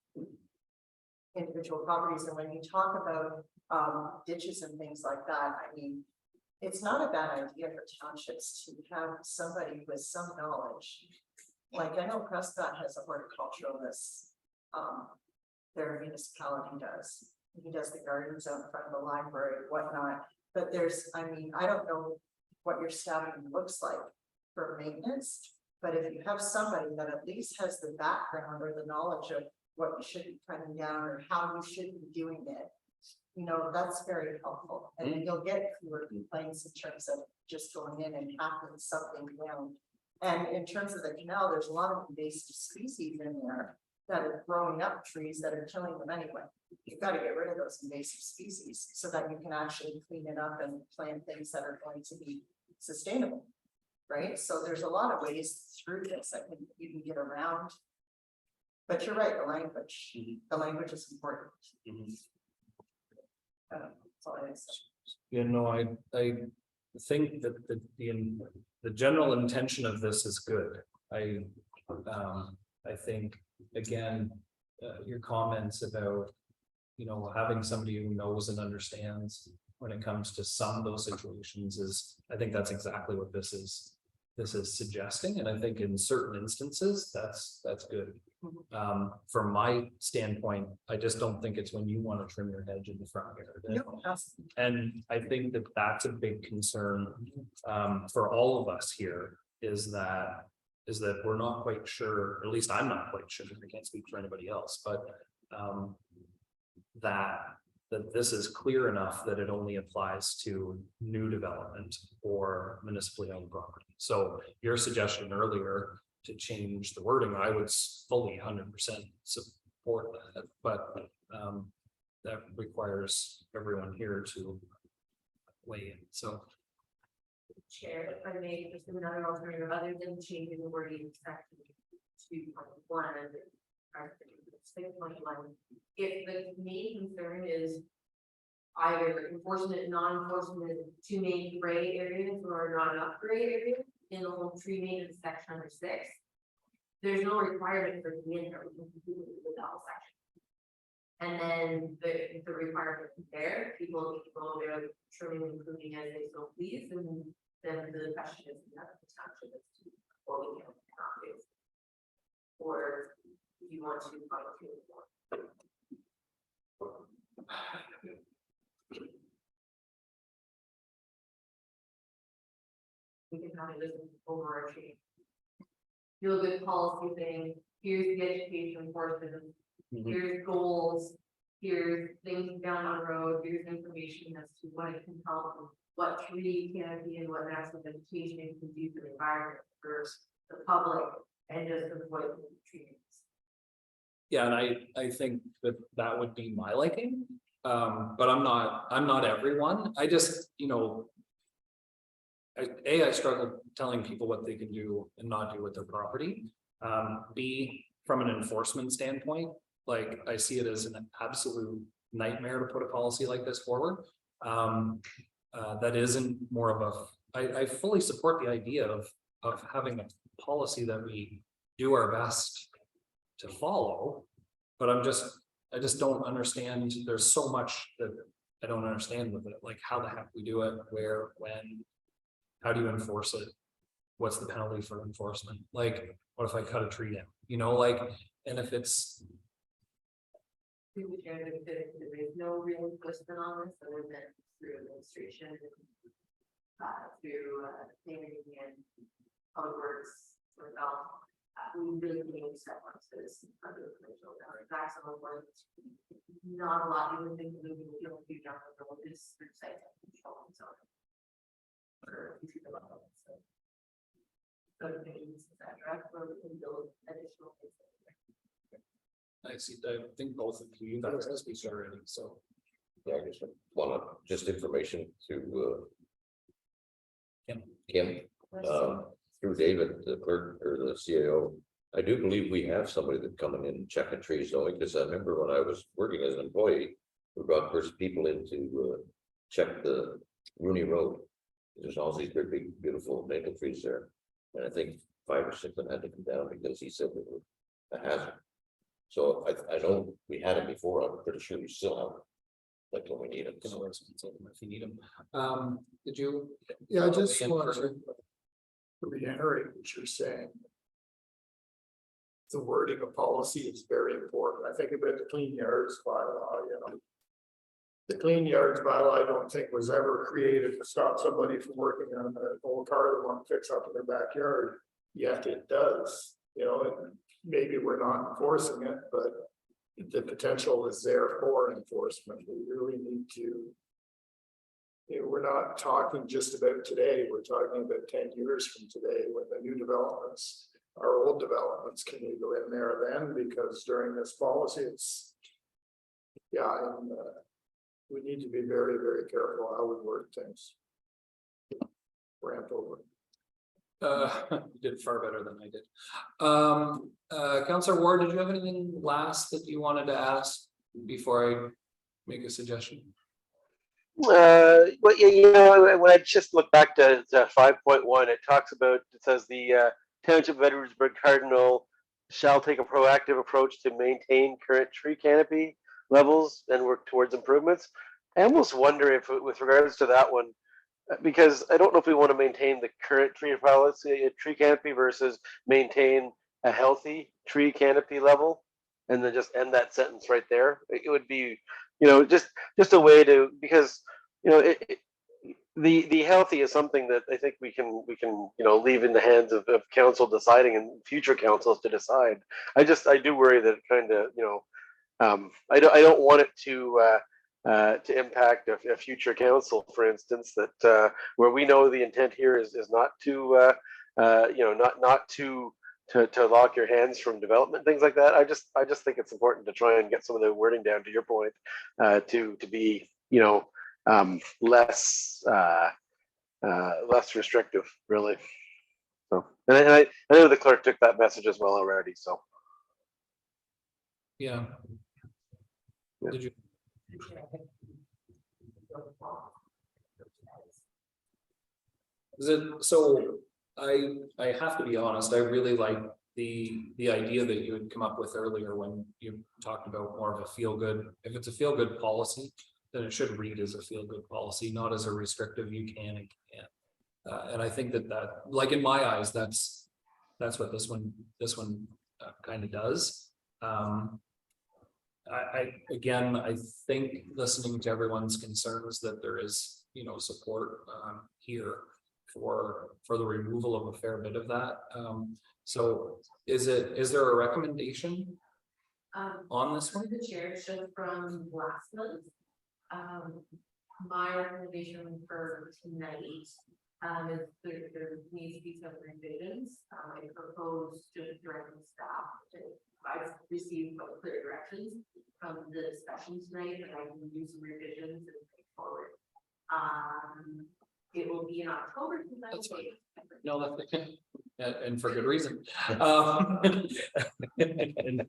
individual properties. And when you talk about ditches and things like that, I mean, it's not a bad idea for townships to have somebody with some knowledge. Like, I know Prescott has a horticulturalist, their municipality does. He does the gardens out in front of the library, whatnot. But there's, I mean, I don't know what your staffing looks like for maintenance. But if you have somebody that at least has the background or the knowledge of what you should be cutting down or how you should be doing it, you know, that's very helpful. And then you'll get fewer complaints in terms of just going in and hacking something down. And in terms of the canal, there's a lot of invasive species in there that are growing up trees that are killing them anyway. You've got to get rid of those invasive species so that you can actually clean it up and plant things that are going to be sustainable. Right, so there's a lot of ways through this. I think you can get around. But you're right, the language is important. That's all I have to say. You know, I think that the general intention of this is good. I think, again, your comments about, you know, having somebody who knows and understands when it comes to some of those situations is, I think that's exactly what this is suggesting, and I think in certain instances, that's good. From my standpoint, I just don't think it's when you want to trim your hedge in the front yard. No, that's, And I think that that's a big concern, for all of us here, is that we're not quite sure, or at least I'm not quite sure, I can't speak for anybody else, but, that this is clear enough that it only applies to new development or municipally owned property. So your suggestion earlier to change the wording, I would fully 100% support that, but, that requires everyone here to weigh in, so. Chair, if I may, just another alternative, other than changing the wording section 2.1 or 6.1, if the main concern is either enforcement, non-enforcement, two main gray areas or not enough gray areas in the whole tree maintenance section under 6, there's no requirement for it to be in there, we can completely do the whole section. And then the requirement is there, people can go there trimming and pruning as they so please, and then the question is, the township is to, or we cannot do. Or do you want to find a few more? We can have it as an overarching. Feel good policy thing, here's the education portion, here's goals, here's things down the road, here's information as to what it can help, what tree canopy and what natural vegetation it can do for the environment, for the public, and just avoid the trees. Yeah, and I think that would be my liking, but I'm not everyone, I just, I struggle telling people what they can do and not do with their property. B, from an enforcement standpoint, like I see it as an absolute nightmare to put a policy like this forward. That isn't more of I fully support the idea of having a policy that we do our best to follow, but I just don't understand. There's so much that I don't understand with it, like how the heck we do it, where, when, how do you enforce it? What's the penalty for enforcement? Like, what if I cut a tree down? And if it's. There's no real enforcement on this other than through administration. Through planning and public works, we really need to step up to this under the commercial maximum work. Not a lot, even things moving, you know, huge on the road is through site control and so on. Or future development, so. So things, etc., where we can build additional things. I see, I think both of you guys have speech already, so. Yeah, I just want just information to Kim, through David, the clerk or the CAO. I do believe we have somebody that coming in and checking trees, though, because I remember when I was working as an employee, we brought first people in to check the Rooney Road. There's all these big, beautiful maple trees there, and I think 5 or 6 of them had to come down because he said it was a hazard. So I know we had it before. I'm pretty sure we still have it. Like when we need them. So if you need them, did you? Yeah, I just want to reiterate what you're saying. The wording of policy is very important. I think about the clean yards bylaw, The clean yards bylaw, I don't think was ever created to stop somebody from working on an old car they want to fix up in their backyard. Yet it does, and maybe we're not enforcing it, but the potential is there for enforcement. We really need to. We're not talking just about today, we're talking about 10 years from today when the new developments, our old developments, can we go in there then? Because during this policy, it's, and we need to be very, very careful how we word things. Rant over. You did far better than I did. Councillor Ward, did you have anything last that you wanted to ask before I make a suggestion? Well, when I just look back to 5.1, it talks about, it says the Township of Edwardsburg Cardinal shall take a proactive approach to maintain current tree canopy levels and work towards improvements. I almost wonder if, with regards to that one, because I don't know if we want to maintain the current tree policy, tree canopy versus maintain a healthy tree canopy level, and then just end that sentence right there. It would be, just a way to, because the healthy is something that I think we can leave in the hands of council deciding and future councils to decide. I do worry that it kind of I don't want it to impact a future council, for instance, that where we know the intent here is not to not to lock your hands from development, things like that. I just think it's important to try and get some of the wording down, to your point, to be less less restrictive, really. So, and I know the clerk took that message as well already. So Yeah. Yeah. Did you? Is it, so I have to be honest, I really like the idea that you had come up with earlier when you talked about more of a feel good. If it's a feel good policy, then it should read as a feel good policy, not as a restrictive you can and can't. And I think that like in my eyes, that's what this one kind of does. Again, I think listening to everyone's concerns that there is, support here for the removal of a fair bit of that. So is there a recommendation on this one? The chair showed from last month. My recommendation for tonight is there needs to be some revisions. I propose to direct staff. I've received clear directions from the discussion tonight that I can do some revisions and take forward. It will be in October. That's fine. No, that's and for good reason. And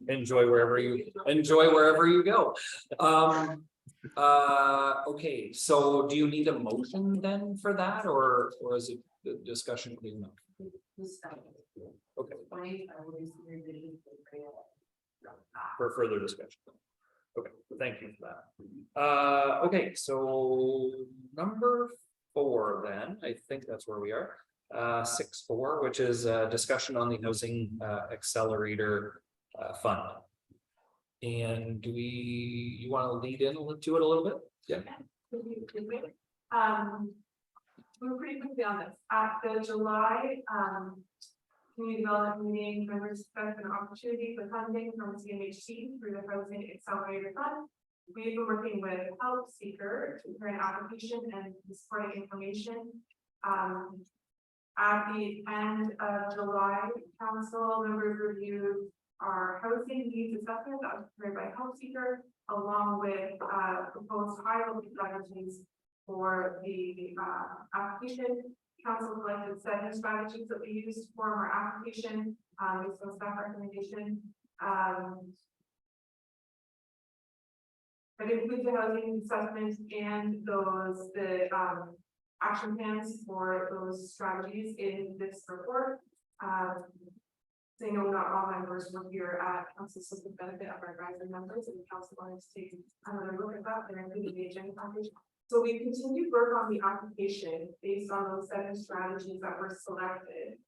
enjoy wherever you go. Okay, so do you need a motion then for that, or is it the discussion clear enough? Okay, I will do some revisions. for further discussion. Okay, thank you for that. Okay, so number 4 then, I think that's where we are. 6.4, which is discussion on the housing accelerator fund. And you want to lead into it a little bit? Yeah. We're pretty quickly on this. At the July community development meeting, members expressed an opportunity for funding from CMHC through the Housing Accelerator Fund. We've been working with Help Seeker to prepare an application and supporting information. At the end of July, council members reviewed our housing needs assessment that was prepared by Help Seeker, along with proposed high-level strategies for the application. Council selected 7 strategies that we used to form our application based on staff recommendation. That includes the housing assessment and the action plans for those strategies in this report. So I know not all members were here at council, so the benefit of our advisory members, and the council wanted to take another look at that. They're including the agenda package. So we continued work on the application based on those 7 strategies that were selected.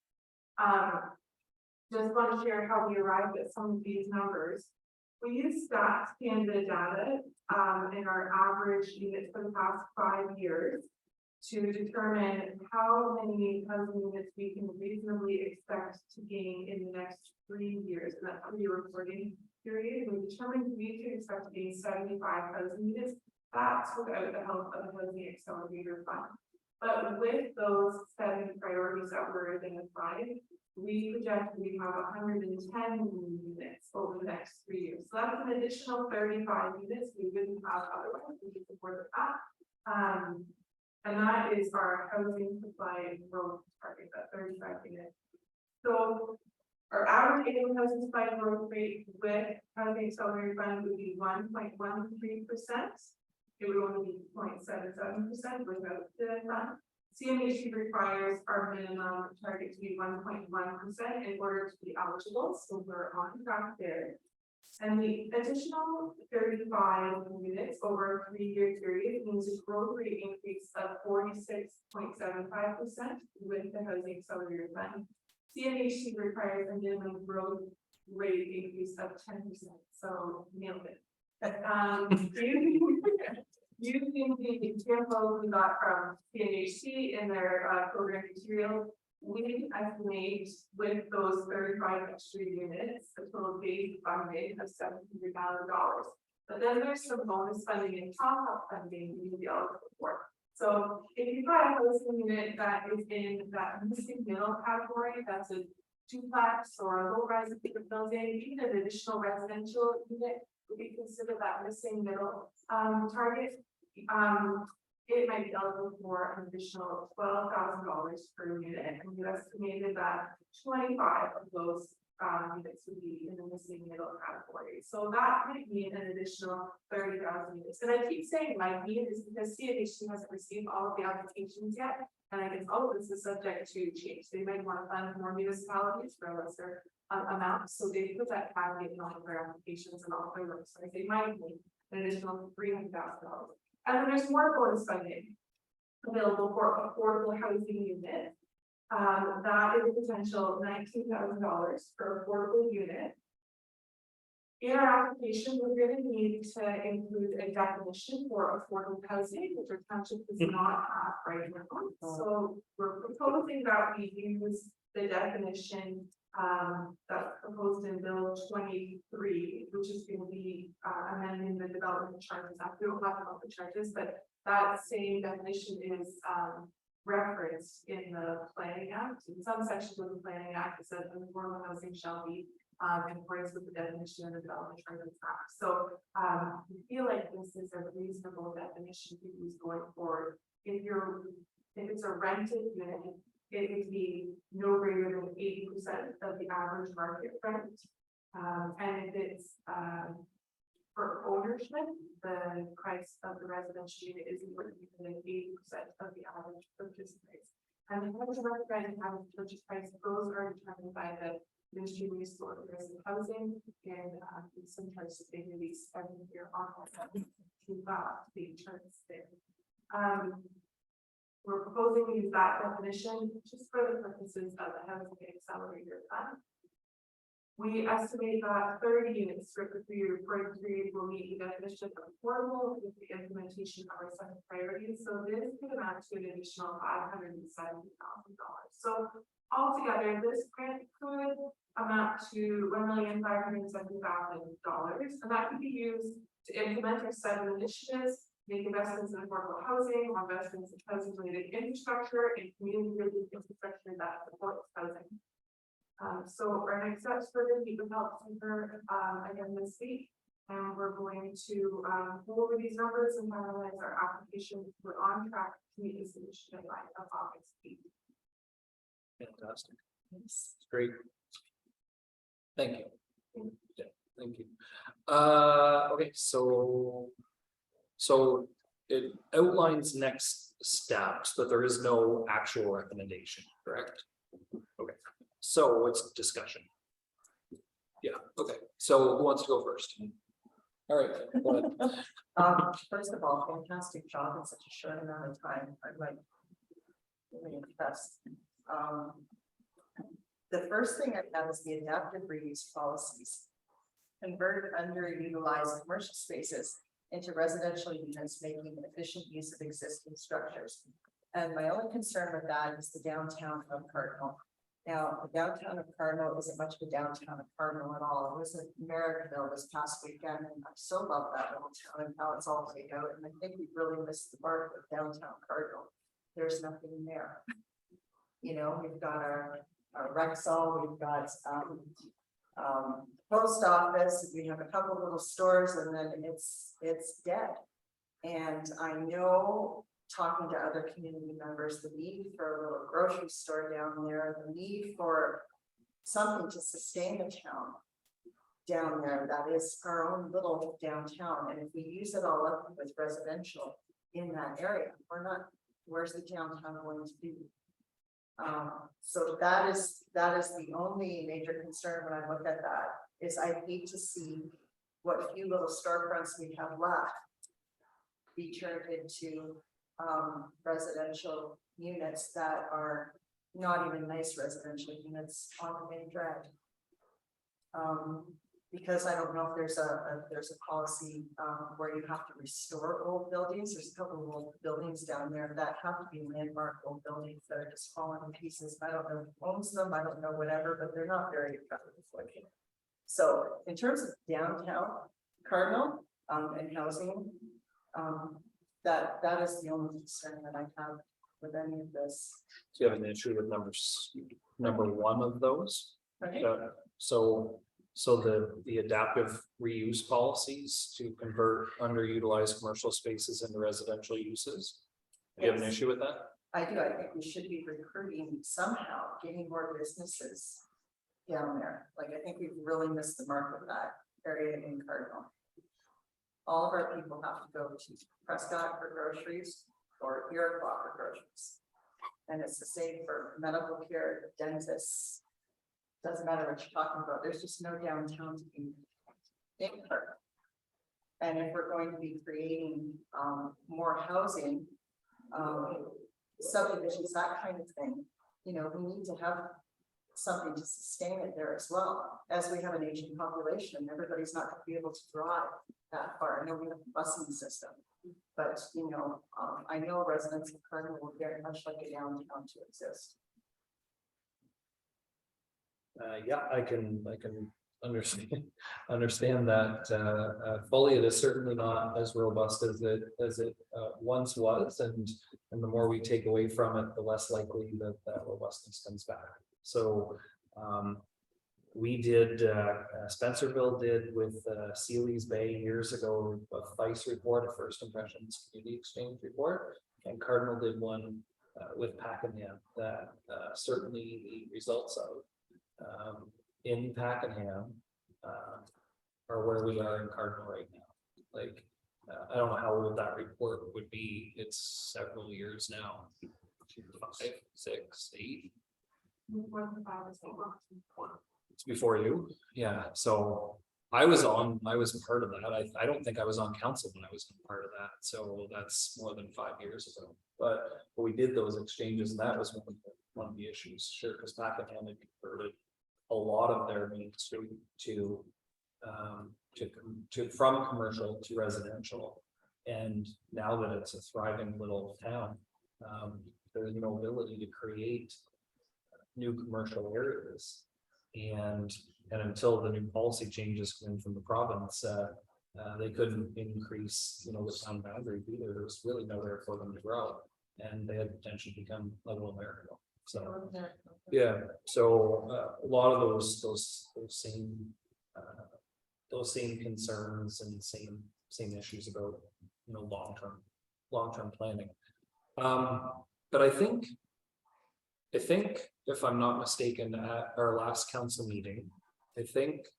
Just want to share how we arrived at some of these numbers. We used Stats Canada data in our average units for the past 5 years to determine how many housing units we can reasonably expect to gain in the next 3 years. And that 3-year reporting period, we determined we could expect to gain 75,000 units. That's without the help of the Housing Accelerator Fund. But with those 7 priorities that were identified, we project we have 110 units over the next 3 years. So that's an additional 35 units we wouldn't have otherwise. We can support that. And that is our housing supply growth target, that 35 units. So our average annual housing supply growth rate with Housing Accelerator Fund would be 1.13%. It would only be 0.77% without the fund. CMHC requires our minimum target to be 1.1% in order to be eligible. So we're on track there. And the additional 35 units over a 3-year period means a growth rate increase of 46.75% with the Housing Accelerator Fund. CMHC requires a minimum growth rate increase of 10%, so nailed it. Using the example we got from CMHC in their program material, we estimate with those 35 extra units, a total base funding of $700,000. But then there's some bonus funding and top-up funding you can be eligible for. So if you've got a housing unit that is in that missing middle category, that's a duplex or a low-rise building, even an additional residential unit would be considered that missing middle target. It might be eligible for an additional $12,000 per unit, and we estimated that 25 of those units would be in the missing middle category. So that might mean an additional 30,000 units. And I keep saying might mean is because CMHC hasn't received all of the applications yet, and I guess all of this is subject to change. They might want to fund more municipalities for a lesser amount, so they put that caveat on their applications and all their websites. They might need an additional $300,000. And then there's more bonus funding available for affordable housing unit. That is a potential $19,000 per affordable unit. In our application, we're going to need to include a definition for affordable housing, which our township does not have right now. So we're proposing that we use the definition that's proposed in Bill 23, which is going to be amending the Development Charges Act. We don't have development charges, but that same definition is referenced in the Planning Act. In some sections of the Planning Act, it says affordable housing shall be in accordance with the definition of the Development Charges Act. So we feel like this is a reasonable definition to use going forward. If it's a rented unit, it would be no greater than 80% of the average market rent. And if it's for ownership, the price of the residential unit is more than 80% of the average purchase price. And the average market rent and average purchase price, those are determined by the Ministry of Municipal Affairs and Housing, and sometimes they release every year on that to the charts there. We're proposing to use that definition just for the purposes of the Housing Accelerator Fund. We estimate that 30 units for the 3-year period will meet the definition of affordable with the implementation of our 7 priorities. So this could amount to an additional $570,000. So altogether, this grant could amount to $1,570,000, and that could be used to implement our 7 initiatives, make investments in affordable housing, or investments in housing-related infrastructure and community-related infrastructure that supports housing. So our next steps for the Meet with Health Center again this week, and we're going to go over these numbers and finalize our application. We're on track to meet this initiative deadline of August 8th. Fantastic. It's great. Thank you. Yeah, thank you. Okay, so it outlines next steps, but there is no actual recommendation, correct? Okay, so it's discussion. Yeah, okay, so who wants to go first? All right, go ahead. First of all, fantastic job in such a short amount of time. I'm like really impressed. The first thing I have is the adaptive reuse policies. Convert underutilized commercial spaces into residential units, making efficient use of existing structures. And my only concern with that is the downtown of Cardinal. Now, the downtown of Cardinal isn't much of a downtown of Cardinal at all. It was in Merrickville this past weekend, and I so love that little town and how it's all laid out. And I think we really missed the mark with downtown Cardinal. There's nothing there. You know, we've got our Rexall, we've got post office, we have a couple little stores, and then it's dead. And I know, talking to other community members, the need for a little grocery store down there, the need for something to sustain the town down there, that is our own little downtown. And if we use it all up with residential in that area, where's the downtown going to be? So that is the only major concern when I look at that. is I hate to see what few little storefronts we have left be turned into residential units that are not even nice residential units on the main drag. Because I don't know if there's a policy where you have to restore old buildings. There's a couple of old buildings down there that have to be landmark old buildings that are just falling to pieces. I don't know who owns them, I don't know whatever, but they're not very attractive looking. So in terms of downtown Cardinal and housing, that is the only concern that I have with any of this. Do you have an issue with number one of those? Okay. So the adaptive reuse policies to convert underutilized commercial spaces into residential uses. Do you have an Yes. issue with that? I do, I think we should be recruiting somehow, getting more businesses down there. Like, I think we've really missed the mark of that area in Cardinal. All of our people have to go to Prescott for groceries or Iroquois for groceries. And it's the same for medical care, dentists. Doesn't matter what you're talking about, there's just no downtown to be in Cardinal. And if we're going to be creating more housing, subdivisions, that kind of thing, you know, we need to have something to sustain it there as well. As we have an aging population, everybody's not going to be able to drive that far. I know we have a busing system, but you know, I know residents of Cardinal will very much like a downtown to exist. Yeah, I can understand that fully. It is certainly not as robust as it once was, and the more we take away from it, the less likely that robustness comes back. So we did, Spencerville did with Sealy's Bay years ago, a FICE report, a First Impressions Community Exchange report, and Cardinal did one with Pakenham that certainly the results of in Pakenham are where we are in Cardinal right now. Like, I don't know how old that report would be. It's several years now. 5, 6, 8. More than 5 or so. It's before you. Yeah. So I was part of that. I don't think I was on council when I was part of that. So that's more than 5 years ago. But we did those exchanges, and that was one of the issues. Sure, because Pakenham had converted a lot of their Main Street to from commercial to residential, and now that it's a thriving little town, there's no ability to create new commercial areas, and until the new policy changes come in from the province, they couldn't increase, you know, the town boundary either. There was really nowhere for them to grow, and they had potentially become Level America. So yeah, so a lot of those same concerns and same issues about, you know, long-term planning. But I think if I'm not mistaken, at our last council meeting, I think,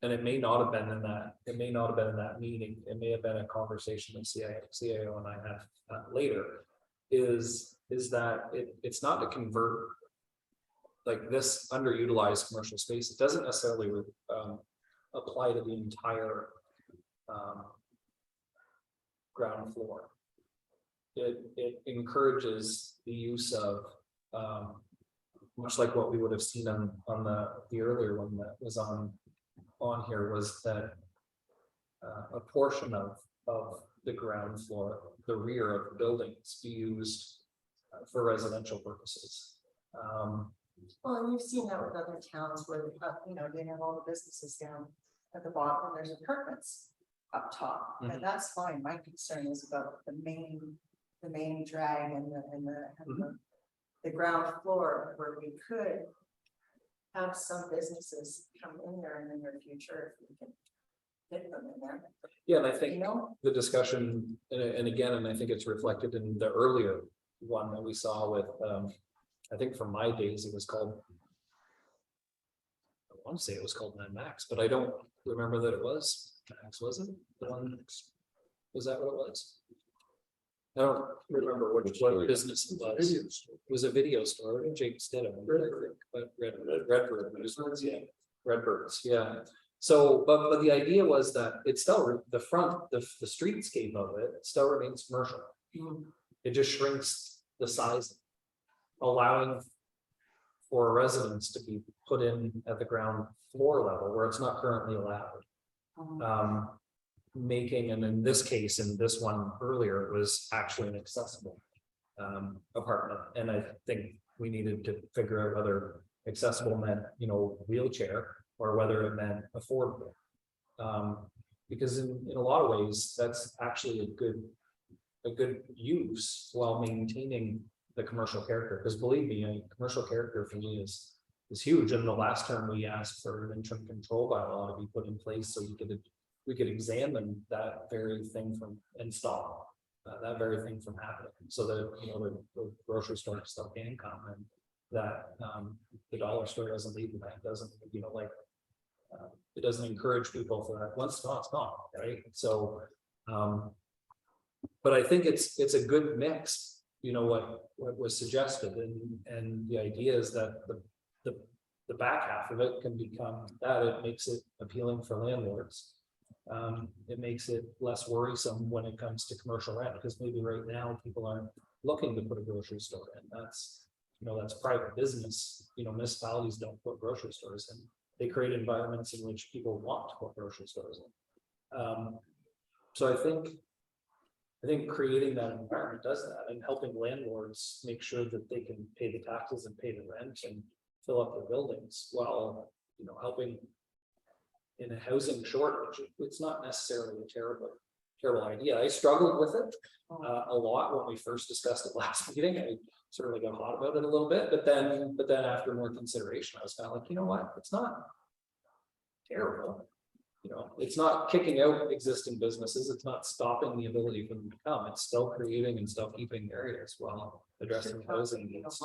and it may not have been in that meeting, it may have been a conversation that CIO and I had later, is that it's not to convert like this underutilized commercial space. It doesn't necessarily apply to the entire ground floor. It encourages the use of much like what we would have seen on the earlier one that was on here, was that a portion of the ground floor, the rear of the buildings, be used for residential purposes. Well, and you've seen that with other towns where, you know, they have all the businesses down at the bottom, and there's apartments up top, Mhm. and that's fine. My concern is about the main drag and the ground floor, where we could have some businesses come in there in the near future if we can get them in there, Yeah, and I you think know? the discussion, and again, and I think it's reflected in the earlier one that we saw with, I think from my days, it was called, I want to say it was called Mad Max, but I don't remember that it was Max, was it? The one, was that what it was? I don't remember what business it was. It was a video store, Jake Stidham, I think, but Redbird, yeah. Redbirds, yeah. So, but the idea was that it's still, the front, the streetscape of it still remains commercial. It just shrinks the size, allowing for residents to be put in at the ground floor level where it's not currently allowed. Making, and in this case, in this one earlier, it was actually an accessible apartment, and I think we needed to figure out whether accessible meant, you know, wheelchair, or whether it meant affordable. Because in a lot of ways, that's actually a good use while maintaining the commercial character, because believe me, commercial character for me is huge. And the last term we asked for an interim control bylaw to be put in place so we could examine that very thing from and stop that very thing from happening, so that, you know, the grocery store stuff can come, and that the dollar store doesn't leave the bank, doesn't, you know, like it doesn't encourage people for that. Once it's gone, right? So but I think it's a good mix, you know, what was suggested, and the idea is that the back half of it can become that it makes it appealing for landlords. It makes it less worrisome when it comes to commercial rent, because maybe right now people aren't looking to put a grocery store in. That's, you know, that's private business. You know, municipalities don't put grocery stores in. They create environments in which people want to put grocery stores in. So I think creating that environment does that, and helping landlords make sure that they can pay the taxes and pay the rent and fill up their buildings, while, you know, helping in a housing shortage. It's not necessarily a terrible idea. I struggled with it a lot when we first discussed it last meeting. I certainly got hot about it a little bit, but then after more consideration, I was kind of like, you know what, it's not terrible. You know, it's not kicking out existing businesses. It's not stopping the ability for them to come. It's still creating and still keeping areas while addressing housing needs.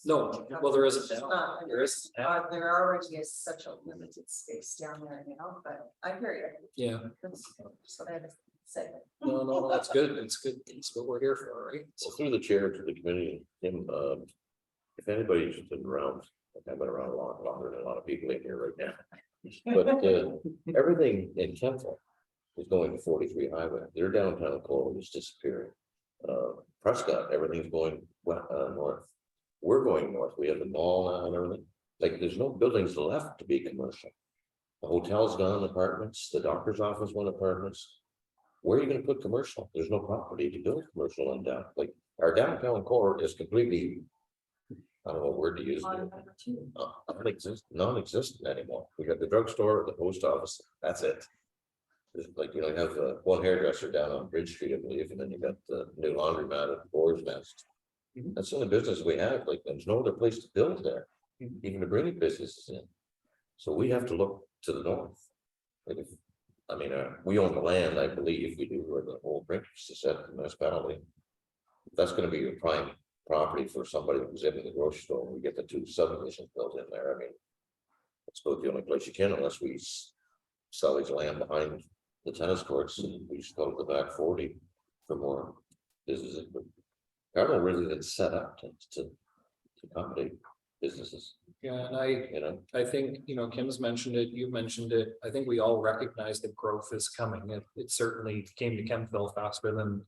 No, well, there isn't now. There isn't now. There already is such a limited space down there now, but I hear you. Yeah. That's what I had to say. No, that's good. It's good. It's what we're here for, right? Well, through the chair to the committee, Tim, if anybody's been around, like I've been around a lot longer than a lot of people in here right now. But everything in Kemple is going to 43 highway. Their downtown core is disappearing. Prescott, everything's going north. We're going north. We have the mall now and everything. Like, there's no buildings left to be commercial. The hotel's gone, apartments, the doctor's office went apartments. Where are you gonna put commercial? There's no property to build commercial in down. Like, our downtown core is completely, I don't know what word to use. Non-existent anymore. We got the drugstore, the post office, that's it. There's, like, you know, you have one hairdresser down on Bridge Street, I believe, and then you got the new laundromat at Boar's Nest. That's the only business we have. Like, there's no other place to build there, even to bring businesses in. So we have to look to the north. Like, if, I mean, we own the land, I believe we do, where the whole Brinks is at the municipality. That's gonna be your prime property for somebody who's in the grocery store. We get the 2 subdivisions built in there. I mean, it's about the only place you can, unless we sell these land behind the tennis courts, and we just go to the back 40 for more businesses. But Cardinal really didn't set up to accommodate businesses, Yeah, and you know. I think, you know, Kim's mentioned it, you've mentioned it. I think we all recognize that growth is coming. It certainly came to Kempville faster than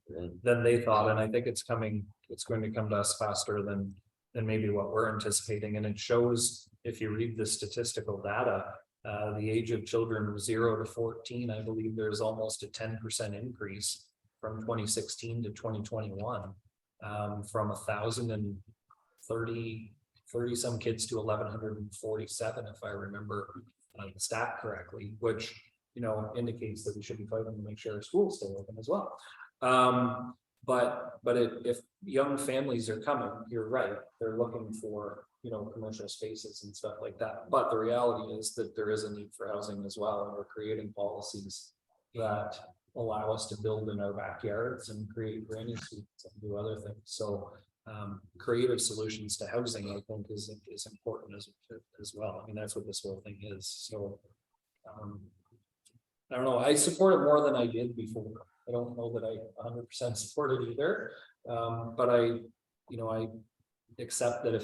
they thought, and I think it's coming. It's going to come to us faster than maybe what we're anticipating. And it shows, if you read the statistical data, the age of children 0 to 14, I believe there's almost a 10% increase from 2016 to 2021, from 1,030 some kids to 1,147, if I remember the stat correctly, which, you know, indicates that we should be fighting to make sure our schools stay open as well. But if young families are coming, you're right, they're looking for, you know, commercial spaces and stuff like that. But the reality is that there is a need for housing as well, and we're creating policies that allow us to build in our backyards and create granny suites and do other things. So creative solutions to housing, I think, is important as well. I mean, that's what this whole thing is. So I don't know, I support it more than I did before. I don't know that I 100% support it either, but I accept that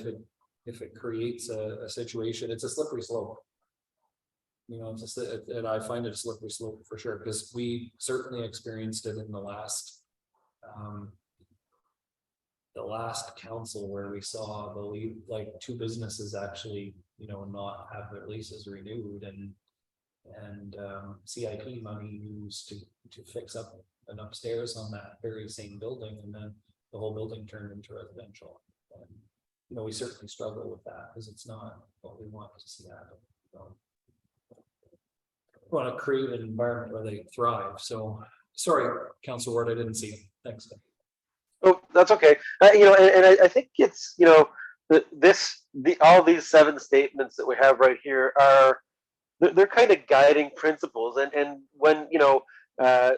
if if it creates a situation, it's a slippery slope. You know, it's just, and I find it a slippery slope for sure, because we certainly experienced it in the last council where we saw like two businesses actually, you know, not have their leases renewed and CIP money used to fix up an upstairs on that very same building, and then the whole building turned into residential. And, you know, we certainly struggle with that because it's not what we want to see happen. So, we want to create an environment where they thrive. So, sorry, Council Ward, I didn't see you. Thanks. Oh, that's okay. You know, and I think it's, you know, all these 7 statements that we have right here are, they're kind of guiding principles. And when, you know,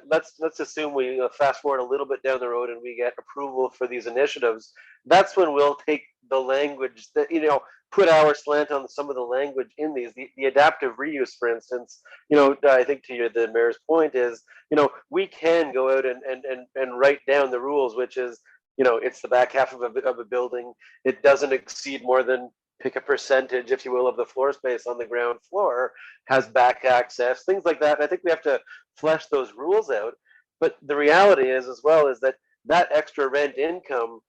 let's assume we fast forward a little bit down the road and we get approval for these initiatives. That's when we'll take the language that, you know, put our slant on some of the language in these, the adaptive reuse, for instance. You know, I think to the mayor's point is, you know, we can go out and write down the rules, which is, you know, it's the back half of a building. It doesn't exceed more than, pick a percentage, if you will, of the floor space on the ground floor, has back access, things like that. And I think we have to flesh those rules out. But the reality is, as well, is that extra rent income,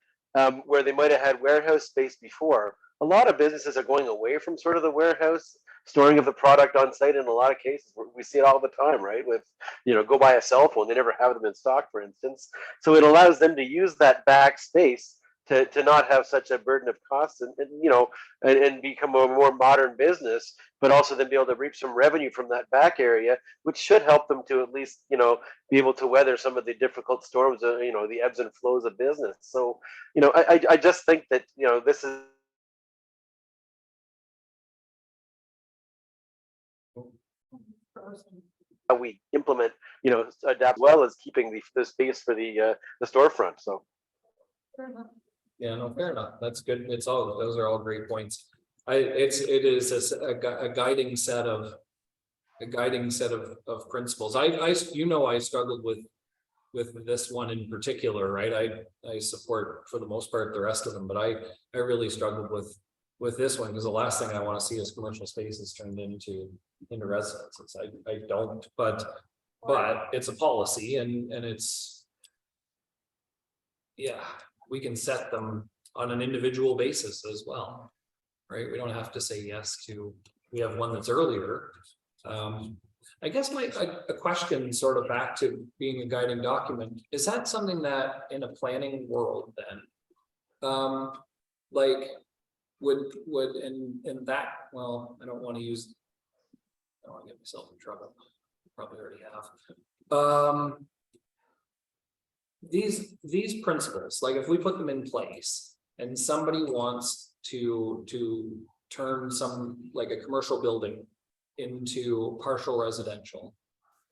where they might have had warehouse space before, a lot of businesses are going away from sort of the warehouse storing of the product on site. In a lot of cases, we see it all the time, right? With, you know, go buy a cell phone, they never have them in stock, for instance. So it allows them to use that back space to not have such a burden of costs and you know, and become a more modern business, but also then be able to reap some revenue from that back area, which should help them to at least, you know, be able to weather some of the difficult storms, you know, the ebbs and flows of business. So, you know, I just think that, you know, this is how we implement, you know, adapt well as keeping the space for the storefront. So. Yeah, no, fair enough. That's good. Those are all great points. It is a guiding set of principles. You know, I struggled with this one in particular, right? I support for the most part the rest of them, but I really struggled with this one because the last thing I want to see is commercial spaces turned into residences. I don't, but it's a policy and it's, yeah. We can set them on an individual basis as well, right? We don't have to say yes to, we have one that's earlier. I guess a question sort of back to being a guiding document, is that something that in a planning world then, like would in that, well, I don't want to get myself in trouble. Probably already have. These principles, like if we put them in place and somebody wants to turn some, like a commercial building into partial residential,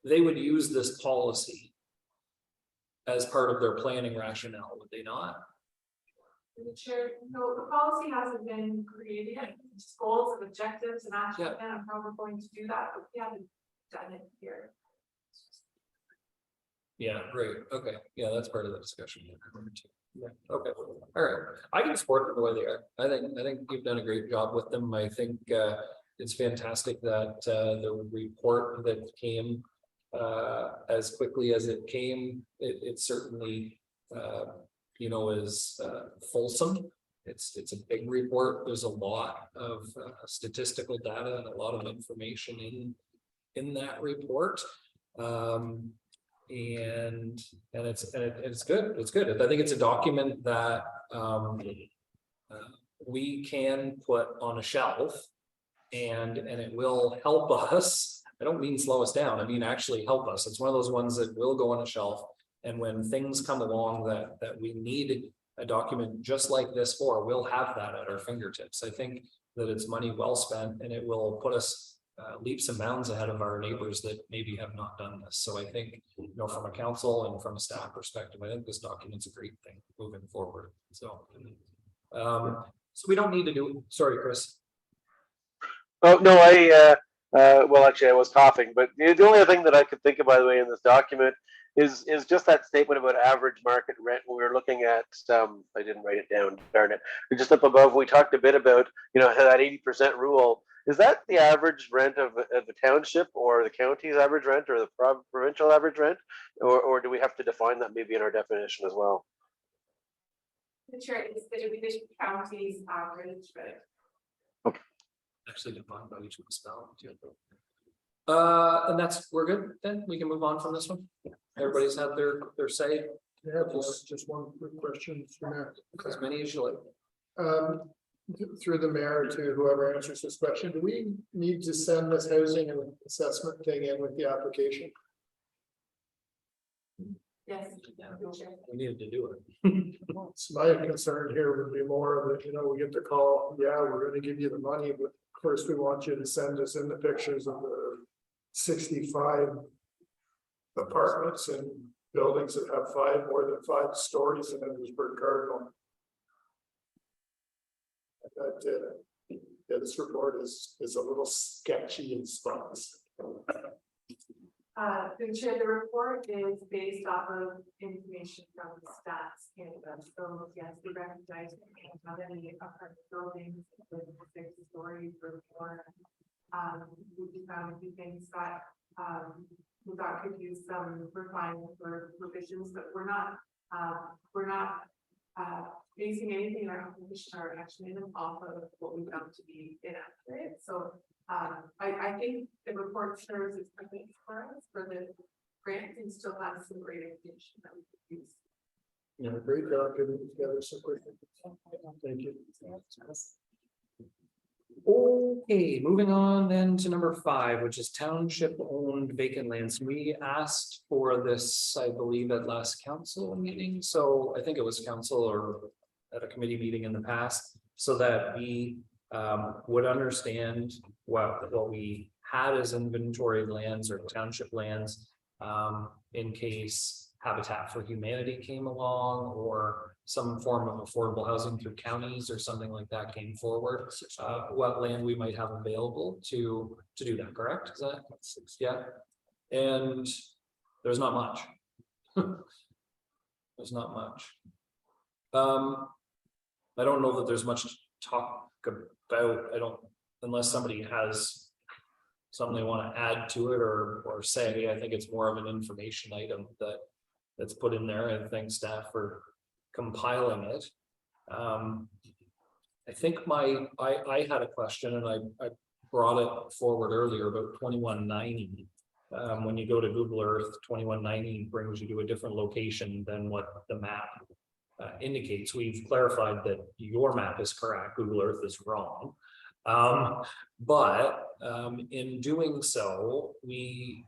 they would use this policy as part of their planning rationale, would they not? The chair, no, the policy hasn't been created yet. It's goals and objectives and action plan on how we're going to do that, but we haven't done it here. Yeah, great. Okay. Yeah, that's part of the discussion. Yeah. Okay. All right. I can support them the way they are. I think you've done a great job with them. I think it's fantastic that the report that came as quickly as it came, it certainly you know, is fulsome. It's a big report. There's a lot of statistical data and a lot of information in that report. And it's good. It's good. I think it's a document that we can put on a shelf, and it will help us. I don't mean slow us down. I mean actually help us. It's one of those ones that will go on a shelf, and when things come along that we need a document just like this for, we'll have that at our fingertips. I think that it's money well spent, and it will put us leaps and bounds ahead of our neighbors that maybe have not done this. So I think, you know, from a council and from a staff perspective, I think this document's a great thing moving forward. So, so we don't need to do. Sorry, Chris. Oh no, well, actually, I was coughing. But the only other thing that I could think of, by the way, in this document is just that statement about average market rent. When we were looking at, I didn't write it down, darn it. Just up above, we talked a bit about, that 80% rule. Is that the average rent of the township, or the county's average rent, or the provincial average rent? Or do we have to define that maybe in our definition as well? The chair is the county's average, but Actually defined by each municipality too. And we're good, then we can move on from this one. Everybody's had their say, Yeah, just one quick question, Mr. Mayor. as many as you like. Through the mayor to whoever answers this question, do we need to send this housing and assessment thing in with the application? yes. We needed to do it. So my concern here would be more of it, we get the call, yeah, we're gonna give you the money, but first we want you to send us in the pictures of the 65 apartments and buildings that have more than 5 stories in Edwardsburg Cardinal. This report is a little sketchy in spots. The chair, the report is based off of information from Stats Canada. So yes, we recognize we can't have any apartment buildings with 6 stories or more. We found a few things that we thought could use some refinement or revisions, but we're not basing anything in our application or action item off of what we found to be inaccurate. So I think the report serves its purpose for us for the grant and still has some great information that we could use. Great job getting it together so quickly. Thank you. Okay, moving on then to number 5, which is township owned vacant lands. We asked for this, I believe, at last council meeting. So I think it was council or at a committee meeting in the past, so that we would understand what we had as inventory lands or township lands, in case Habitat for Humanity came along, or some form of affordable housing through counties or something like that came forward. What land we might have available to do that, correct? Is that, yeah? And there's not much. There's not much. I don't know that there's much to talk about. Unless somebody has something they want to add to it or say. I think it's more of an information item that's put in there. I thank staff for compiling it. I think I had a question, and I brought it forward earlier about 2190. When you go to Google Earth, 2190 brings you to a different location than what the map indicates. We've clarified that your map is correct, Google Earth is wrong. But in doing so, we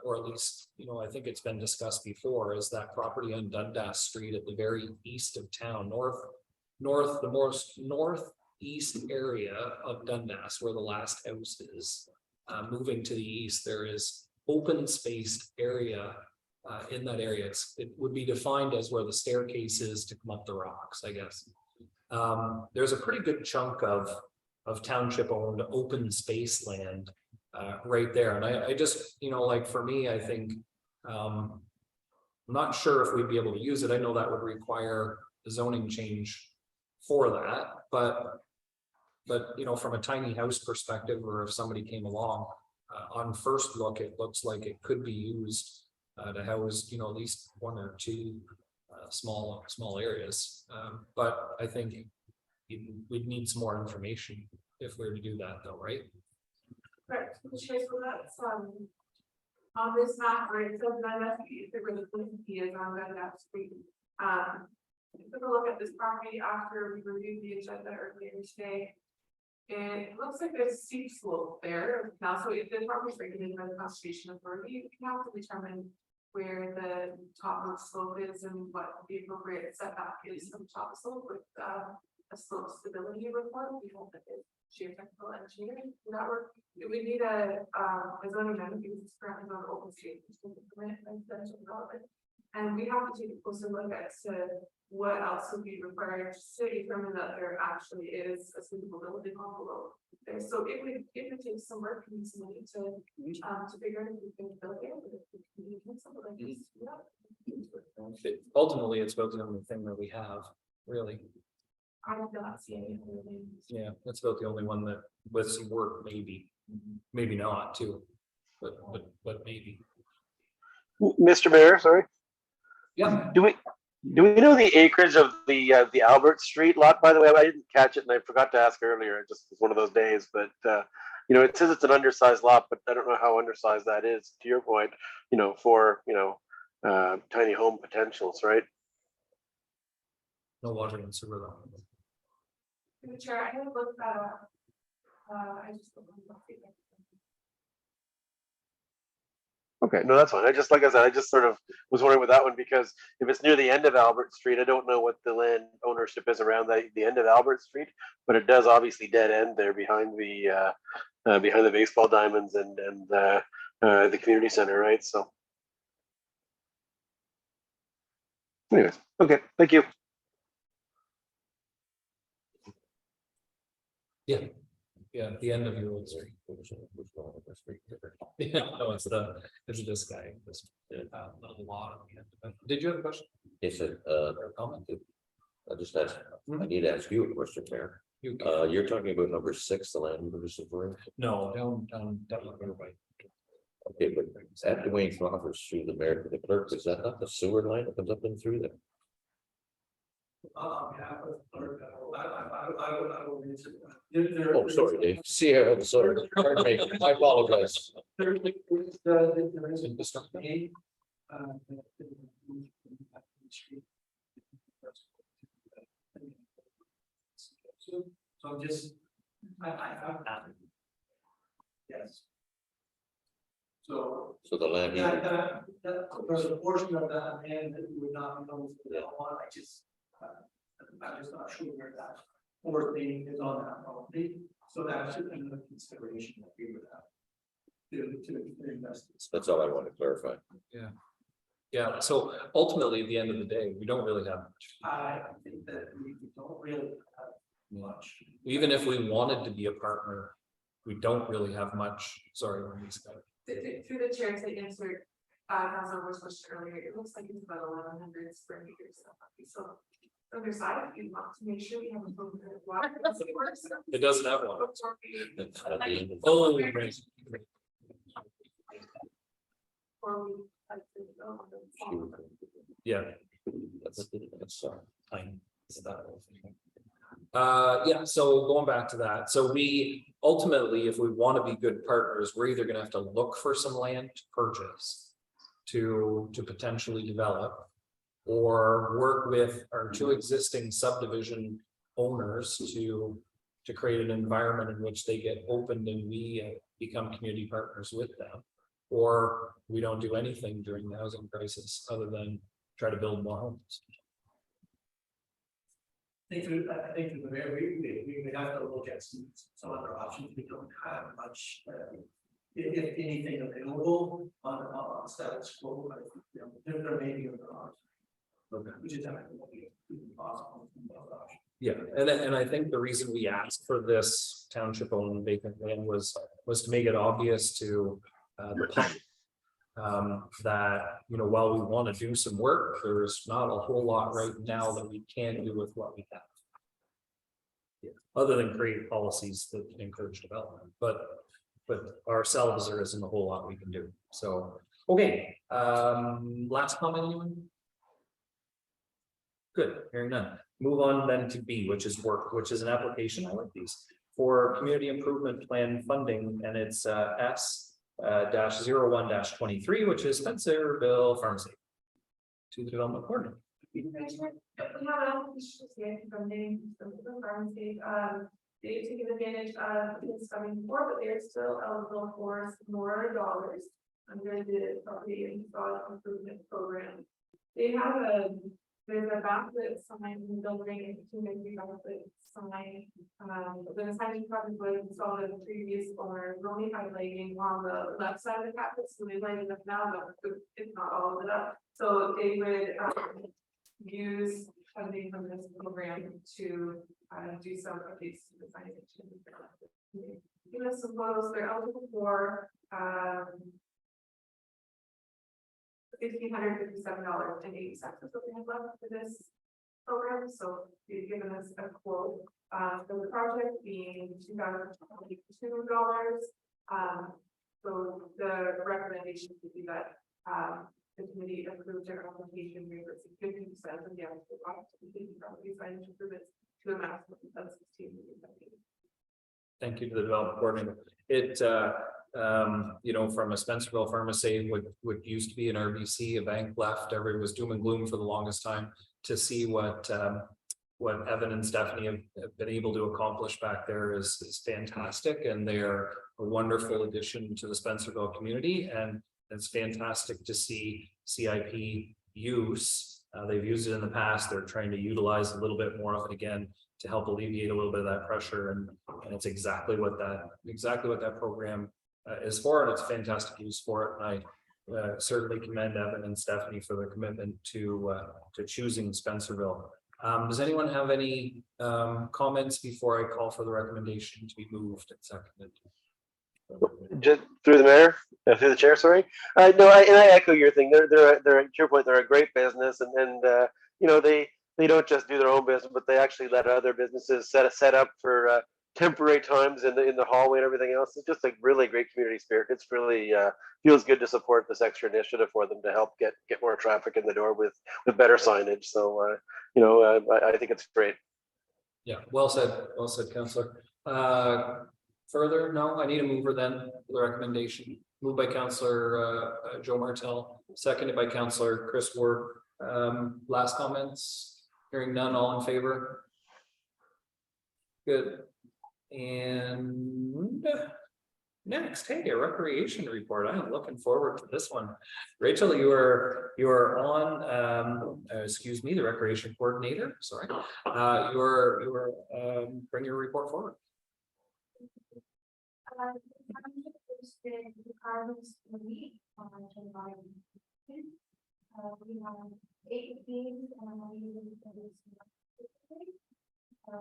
or at least, I think it's been discussed before, is that property on Dundas Street at the very east of town, the most northeast area of Dundas, where the last house is. Moving to the east, there is open spaced area in that area. It would be defined as where the staircase is to come up the rocks, I guess. There's a pretty good chunk of township owned open space land right there. And I just, like for me, I think, I'm not sure if we'd be able to use it. I know that would require a zoning change for that, but from a tiny house perspective, or if somebody came along, on first look, it looks like it could be used to house, at least 1 or 2 small areas. But I think we'd need some more information if we were to do that, though, right? Correct. So that's on this map, right? So Dundas Street, the really is on Dundas Street. Took a look at this property after we reviewed the agenda earlier today. And it looks like there's a steep slope there. Now, so if the property is regulated by the Conservation Authority, we can have to determine where the top of the slope is and what the appropriate setback is from the top of the slope with a slope stability report. We hope that it's geotechnical engineering. That work. We need a zoning amendment because it's currently on open space residential development. And we have to take a closer look as to what else would be required to determine that there actually is a suitable building envelope there. So it would take some work and some money to figure out if we can build it, but if we can do something like this, yeah. Ultimately, it's about the only thing that we have, really. I would not see any other things. Yeah, that's about the only one that with some work, maybe not too, but maybe. Mr. Mayor, sorry, Yeah, do we know the acreage of the Albert Street lot, by the way? I didn't catch it and I forgot to ask earlier. It just was one of those days, but you know, it says it's an undersized lot, but I don't know how undersized that is, to your point, you know, for, you know, tiny home potentials, right? no water and sewer though. Through the chair, I have looked that up. I just don't know. Okay, no, that's fine. I just, like I said, I just sort of was wondering with that one, because if it's near the end of Albert Street, I don't know what the land ownership is around the end of Albert Street, but it does obviously dead end there behind the baseball diamonds and the community center, right? So anyways, okay, thank you. Yeah, at the end of your old street. Yeah, no, there's this guy, this little lot on the end of it. Did you have a question Yes, or a comment? I just asked, I need to ask you a question, Mayor. You're talking about number 6, the land use of room. No, down, right. Okay, but at Dwayne Crawford through the mayor to the clerk, is that not the sewer line that comes up and through there? Yeah, I will read it. Oh, sorry, Dave. Sierra, sorry. Pardon me. I apologize. There is a so I'm just, yes. So, So the land. yeah, there's a portion of that land that would not be known for that one, I'm just not sure where that fourth thing is on that property, so that should be a consideration that we would have. To invest. That's all I want to clarify. Yeah, so ultimately, at the end of the day, we don't really have much. I think that we don't really have much. Even if we wanted to be a partner, we don't really have much. Sorry, when we said. Through the chair to answer, Councilor question earlier, it looks like it's about 1,100 square meters. So, other side, if you want to make sure we have a little bit of water. It doesn't have one. That's at the end of- Oh, right. Yeah. That's fine. Yeah, so going back to that, so we ultimately, if we want to be good partners, we're either gonna have to look for some land to purchase. To potentially develop. Or work with our 2 existing subdivision owners to create an environment in which they get opened and we become community partners with them. Or we don't do anything during the housing crisis other than try to build more homes. I think through the mayor, we would have to look at some other options. We don't have much, if anything available on status quo. I think, you know, there may be other options. Okay. Which is definitely possible. Yeah, and I think the reason we asked for this township owned vacant land was to make it obvious to the public. That, you know, while we want to do some work, there's not a whole lot right now that we can do with what we have. Yeah, other than create policies that encourage development, but ourselves, there isn't a whole lot we can do. So, okay, last comment, anyone? Good, hearing none. Move on then to B, which is work, which is an application, I like these, for community improvement plan funding, and it's S-01-23, which is Spencerville Pharmacy. To the development coordinator. We have an application funding from the pharmacy, they've taken advantage of this funding before, but they're still eligible for some more dollars under the property and facade improvement program. They have there's a backlit sign in the building, and two maybe backlit sign, the sign probably was installed in the previous owner, only highlighting on the left side of the campus, so they lighted up now, but it's not all of it up. So they would use funding from this program to do some updates to the汛section. Give us some photos, they're eligible for $1,557.80 is what they have left for this program, so they've given us a quote for the project being $2,022. So the recommendation would be that the committee approved their application reimbursing 50% of the eligible cost to complete the property financial improvements to a maximum of $16 million. Thank you to the development coordinator. It, you know, from a Spencerville pharmacy, what used to be an RBC, a bank left, everyone was doom and gloom for the longest time. To see what Evan and Stephanie have been able to accomplish back there is fantastic, and they are a wonderful addition to the Spencerville community, and it's fantastic to see CIP use. They've used it in the past. They're trying to utilize a little bit more of it again to help alleviate a little bit of that pressure, and it's exactly what that program is for, and it's a fantastic use for it. And I certainly commend Evan and Stephanie for their commitment to choosing Spencerville. Does anyone have any comments before I call for the recommendation to be moved and seconded? Just through the mayor, through the chair, sorry. No, I echo your thing. They're to your point, they're a great business, and you know, they don't just do their own business, but they actually let other businesses set up for temporary times in the hallway and everything else. It's just a really great community spirit. It's really feels good to support this extra initiative for them to help get more traffic in the door with better signage. So you know, I think it's great. Yeah, well said, Councillor. Further, no, I need a mover then for the recommendation. Moved by Councillor Joe Martel, seconded by Councillor Chris Ward. Last comments? Hearing none, all in favor? Good. And next, hey, a recreation report. I'm looking forward to this one. Rachel, you are on excuse me, the recreation coordinator. Sorry. You are bring your report forward. Hosted the Cardinals Week on July 15th. We have 8 games and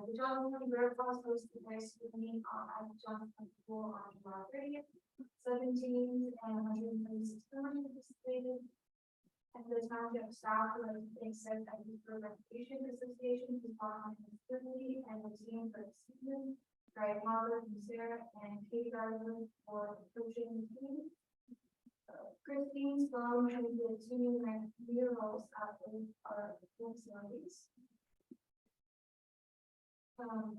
the Johnson River Falls hosted their swimming at Johnson Pool on July 30th. 17 and 126 participated. And the township staff was except at the Recreation Association to farm and the team for the season. Right, Robert and Sarah and Kate Garland for coaching the team. Christine Sloan and the two murals at our facilities. Our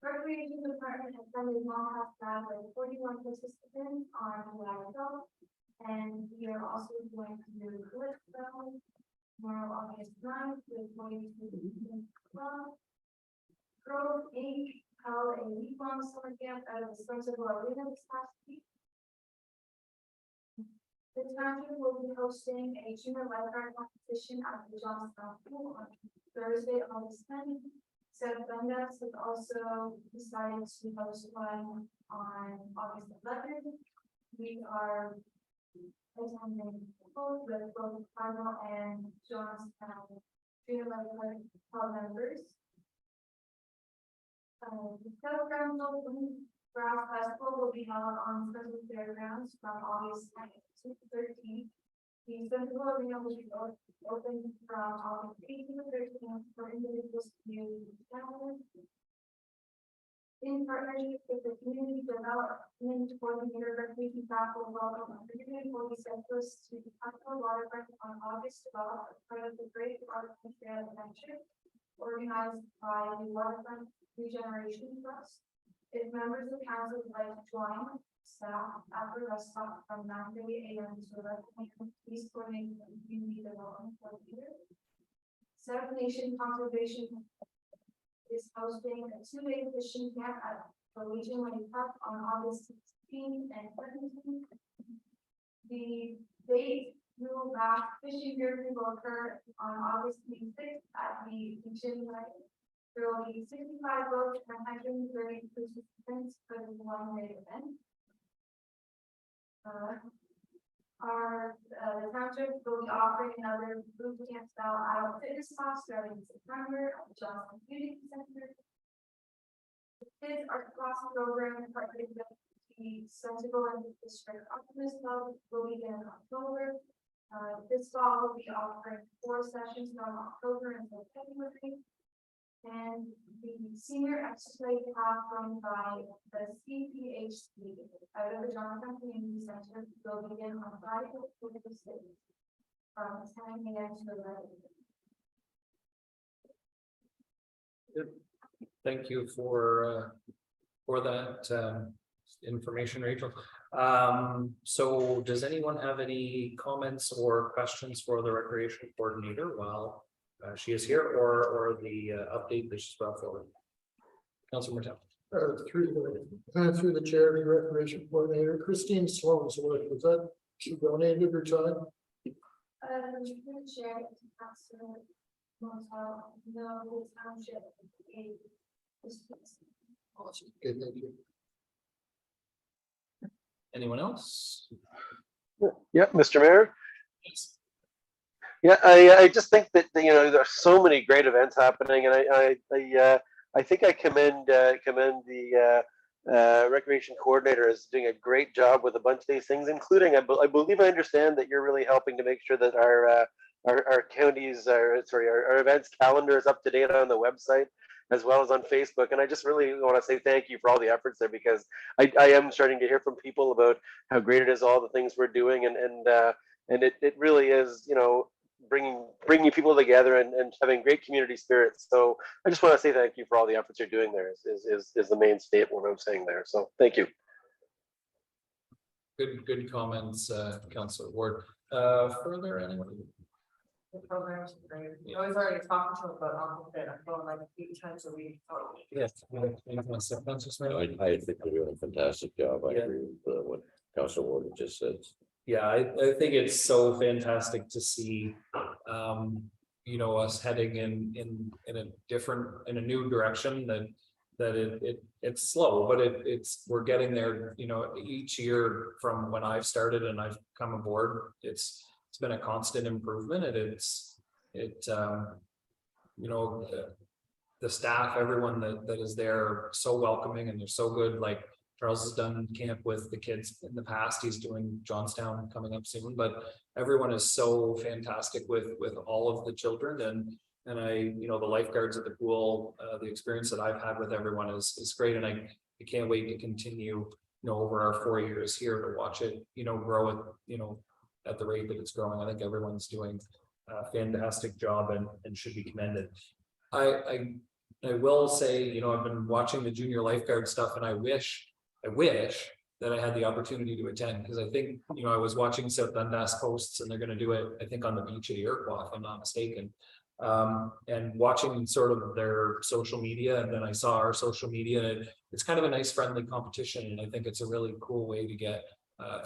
recreation department has funded Long House Lab with 41 participants on July 12th, and we are also going to do Calypso tomorrow, August 9th, with 22 club. Grove Inc. held a week-long summer camp at the Spencerville Arena this past week. The township will be hosting a junior lifeguard competition at the Johnstown Pool on Thursday, August 10th. Seth Dundas has also decided to host one on August 11th. We are attending both with both Cardinal and Johnstown junior lifeguard club members. The Fairgrounds Grass Festival will be held on Spencerville Fairgrounds from August 9th to 13th. The Spencerville Arena will be open from August 18th to 13th for individuals to use the calendar. In partnership with the Community Development Coordinator, Recreation staff will welcome 140 cyclists to the Capital Waterfront on August 12th as part of the Great Waterfront Trail Adventure organized by the Waterfront Regeneration Trust. If members of council would like to join staff at the restaurant from 9:30 a.m. to 11 a.m., please coordinate with the Community Development Coordinator. Seven Nation Conservation is hosting a 2-day fishing camp at the Legion Lake Park on August 16th and 17th. The date Rule back fishing derby will occur on August 26th at the Legion Lake. There will be 65 boats and 130 participants for the one-day event. the township will be offering another boot camp style adult fitness class starting in September at the Johnson Community Center. The kids art class program partnered with the Sensible and District Optimist Club will begin in October. This fall will be offering 4 sessions from October until February. And the senior exercise path run by the CPHC out of the Johnstown Community Center will begin on Friday, October 6th from 10 a.m. to 11 a.m. Thank you for that information, Rachel. So does anyone have any comments or questions for the recreation coordinator while she is here, or the update that she's brought forward? Councilor Martel. Through the charity recreation coordinator, Christine Sloan's work, was that she donated her time? Share it to Councilor Motel, no, the township. Awesome. Okay, thank you. Anyone else? Yeah, Mr. Mayor. Yes. Yeah, I just think that, you know, there's so many great events happening, and I think I commend the recreation coordinator is doing a great job with a bunch of these things, including I believe I understand that you're really helping to make sure that our counties, our events calendar is up to date on the website as well as on Facebook. And I just really want to say thank you for all the efforts there, because I am starting to hear from people about how great it is, all the things we're doing, and it really is, you know, bringing people together and having great community spirits. So I just want to say thank you for all the efforts you're doing there is the main statement I'm saying there. So thank you. Good comments, Councilor Ward. Further, anyone? The programs are great. I was already talking to him about Uncle Fit. I'm going like 8 times a week. Yes. I think we're doing a fantastic job. I Yeah. agree with what Councilor Ward just said. Yeah, I think it's so fantastic to see, you know, us heading in a new direction that it's slow, but we're getting there, you know, each year from when I've started and I've come aboard, it's been a constant improvement, and you know, the staff, everyone that is there, so welcoming, and they're so good. Like Charles has done camp with the kids in the past. He's doing Johnstown coming up soon, but everyone is so fantastic with all of the children, and I, you know, the lifeguards at the pool, the experience that I've had with everyone is great, and I can't wait to continue, you know, over our 4 years here to watch it, you know, grow it, you know, at the rate that it's growing. I think everyone's doing a fantastic job and should be commended. I will say, you know, I've been watching the junior lifeguard stuff, and I wish that I had the opportunity to attend, because I think, you know, I was watching South Dundas posts, and they're going to do it, I think, on the beach at Iroquois, if I'm not mistaken. And watching sort of their social media, and then I saw our social media, and it's kind of a nice friendly competition, and I think it's a really cool way to get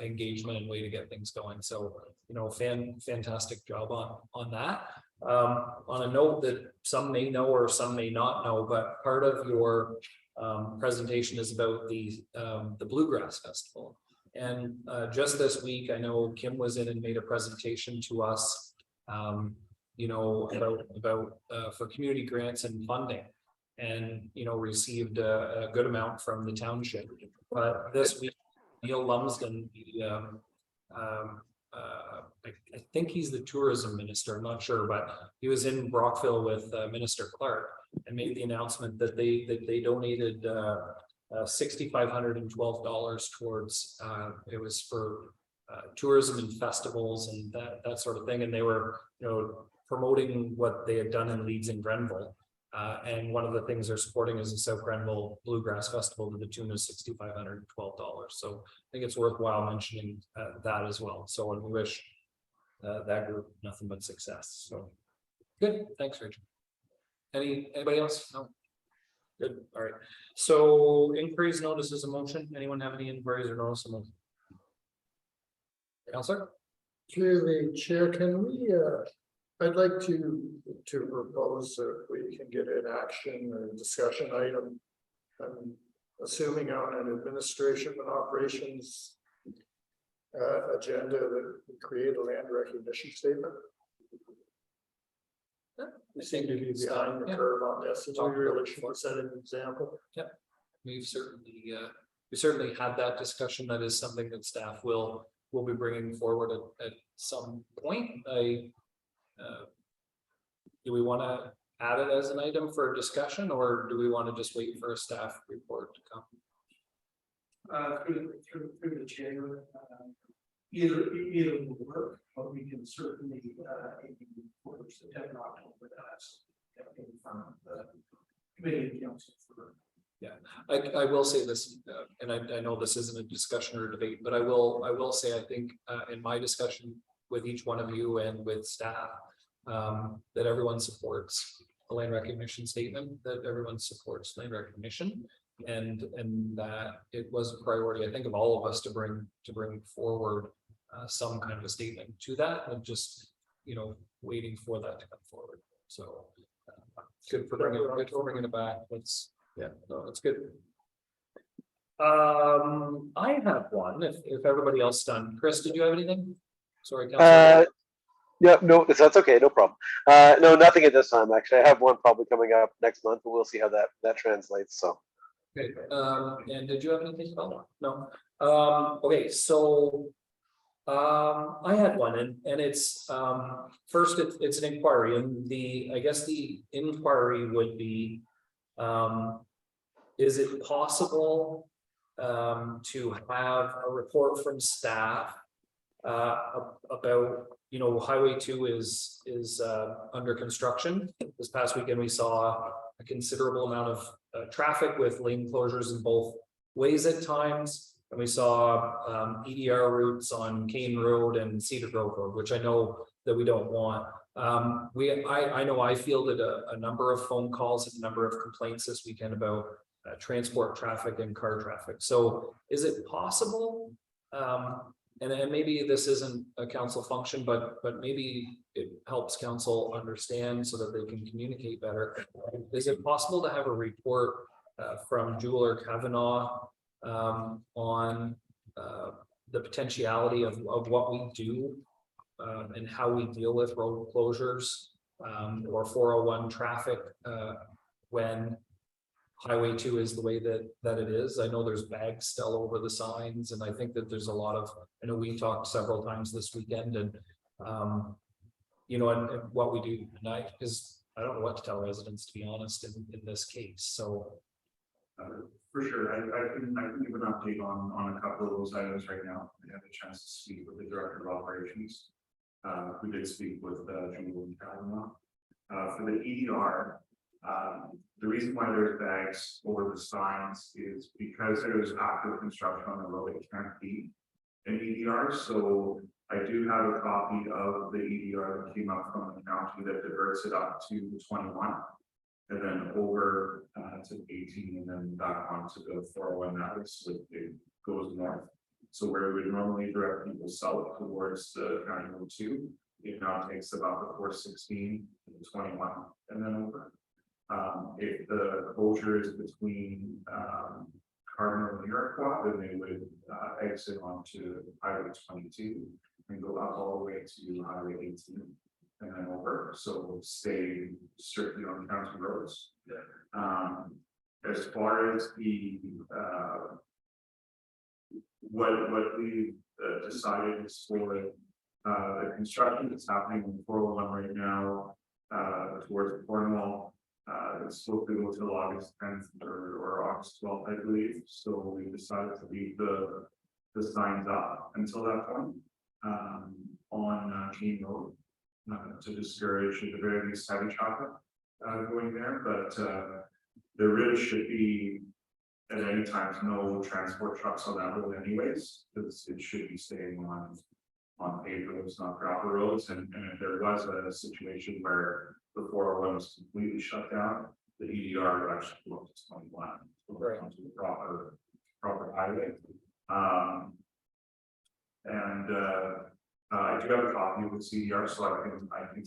engagement and way to get things going. So, you know, fantastic job on that. On a note that some may know or some may not know, but part of your presentation is about the Bluegrass Festival. And just this week, I know Kim was in and made a presentation to us, you know, about for community grants and funding, and, you know, received a good amount from the township. But this week, Neil Lumsden, I think he's the tourism minister, I'm not sure, but he was in Brockville with Minister Clark and made the announcement that they donated $6,512 towards it was for tourism and festivals and that sort of thing, and they were, you know, promoting what they had done in Leeds and Grenville. And one of the things they're supporting is the South Grenville Bluegrass Festival to the tune of $6,512. So I think it's worthwhile mentioning that as well. So, and we wish that group nothing but success. So good, thanks, Rachel. Anybody else? No. Good. All right. So inquiries, notices of motion. Anyone have any inquiries or notice of motion? Counselor? Through the chair, can we, I'd like to propose that we can get an action or discussion item. I'm assuming on an administration and operations agenda that we create a land recognition statement. We seem to be behind the Yeah. curve on this, and we really should set an example. We've certainly had that discussion. That is something that staff will be bringing forward at some point. Do we want to add it as an item for discussion, or do we want to just wait for a staff report to come? Through the chair, either will work, but we can certainly, for September, October, that's from the committee and council for. I will say this, and I know this isn't a discussion or a debate, but I will say, I think, in my discussion with each one of you and with staff, that everyone supports the land recognition statement, that everyone supports land recognition. And that it was a priority, I think, of all of us to bring forward some kind of a statement to that, and just, waiting for that to come forward. So good for bringing it back. That's good. I have one, if everybody else done. Chris, did you have anything? Sorry, Councilor. Yeah, no, that's okay, no problem. No, nothing at this time, actually. I have one probably coming up next month, but we'll see how that translates, so. Okay, and did you have anything about that? No. Okay, so I had one, and it's first it's an inquiry, and I guess the inquiry would be, is it possible to have a report from staff about, Highway 2 is under construction. This past weekend we saw a considerable amount of traffic with lane closures in both ways at times, and we saw EDR routes on Kane Road and Cedar Grove Road, which I know that we don't want. I know I fielded a number of phone calls and a number of complaints this weekend about transport traffic and car traffic. So is it possible, and maybe this isn't a council function, but maybe it helps council understand so that they can communicate better. Is it possible to have a report from Jewel Kavanaugh on the potentiality of what we do and how we deal with road closures or 401 traffic when Highway 2 is the way that it is? I know there's bags still over the signs, and I think that there's a lot of, I know we talked several times this weekend, and and what we do tonight is, I don't know what to tell residents, to be honest, in this case. So for sure, I can give an update on a couple of those items right now. I had a chance to speak with the director of operations. We did speak with Jewel Kavanaugh. For the EDR, the reason why there's bags over the signs is because there was active construction on the road. It can't be an EDR. So I do have a copy of the EDR that came up from the county that diverts it up to 21 and then over to 18 and then back onto the 401 networks. So it goes north. So where we would normally direct people south towards the County Road 2, it now takes about the 416 to the 21 and then over. If the closure is between Cardinal and Iroquois, then they would exit onto Highway 22 and go up all the way to Highway 18 and then over. So stay strictly on county roads. As far as the what we decided is for the construction that's happening in 401 right now towards Cornwall. It's supposed to go till August 10th or August 12th, I believe. So we decided to leave the signs up until that point on Kane Road to discourage at the very least heavy traffic going there. But there really should be at any time no transport trucks on that road anyways, because it should be staying on paved roads, not gravel roads. And if there was a situation where the 401 was completely shut down, the EDR would actually go up to 21 onto the proper highway. I do have a copy of the CDR, so I can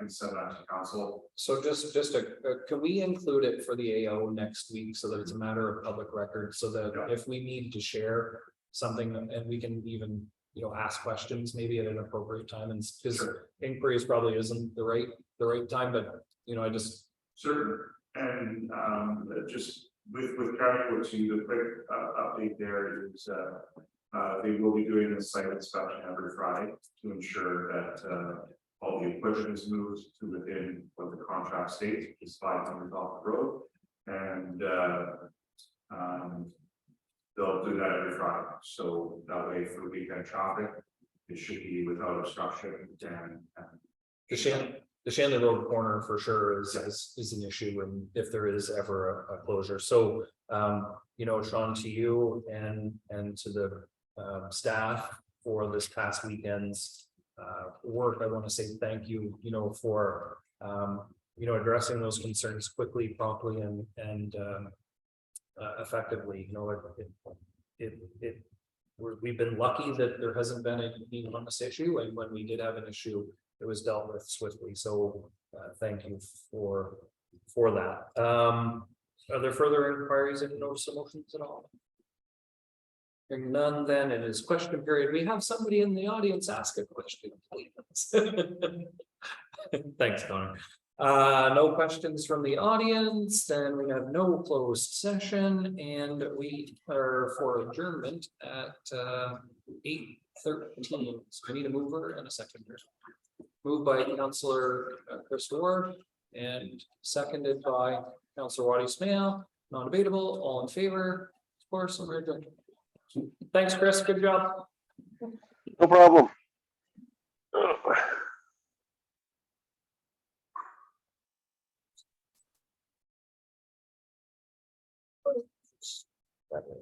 send that to council. So can we include it for the AO next week so that it's a matter of public record, so that if we need to share something, and we can even ask questions maybe at an appropriate time, and because Sure. inquiries probably isn't the right time, but I just. Certain, and just with County Road 2, the quick update there is they will be doing a site inspection every Friday to ensure that all the equipment is moved to within what the contract states, which is 500 off the road. And they'll do that every Friday, so that way for weekend traffic, it should be without obstruction and. The Shanley Road corner for sure is an issue, and if there is ever a closure, so Sean, to you and to the staff for this past weekend's work, I want to say thank you, for addressing those concerns quickly, promptly, and effectively. We've been lucky that there hasn't been any on this issue, and when we did have an issue, it was dealt with swiftly. So thank you for that. Are there further inquiries and notice of motions at all? Hearing none, then it is question period. We have somebody in the audience ask a question, please. Thanks, Connor. No questions from the audience, then we have no closed session, and we are for adjournment at 8:13. So I need a mover and a seconder. Moved by Councillor Chris Ward and seconded by Councillor Waddy Smale. Non-debatable, all in favor, of course, I'm adjourned. Thanks, Chris, good job. No problem. That way.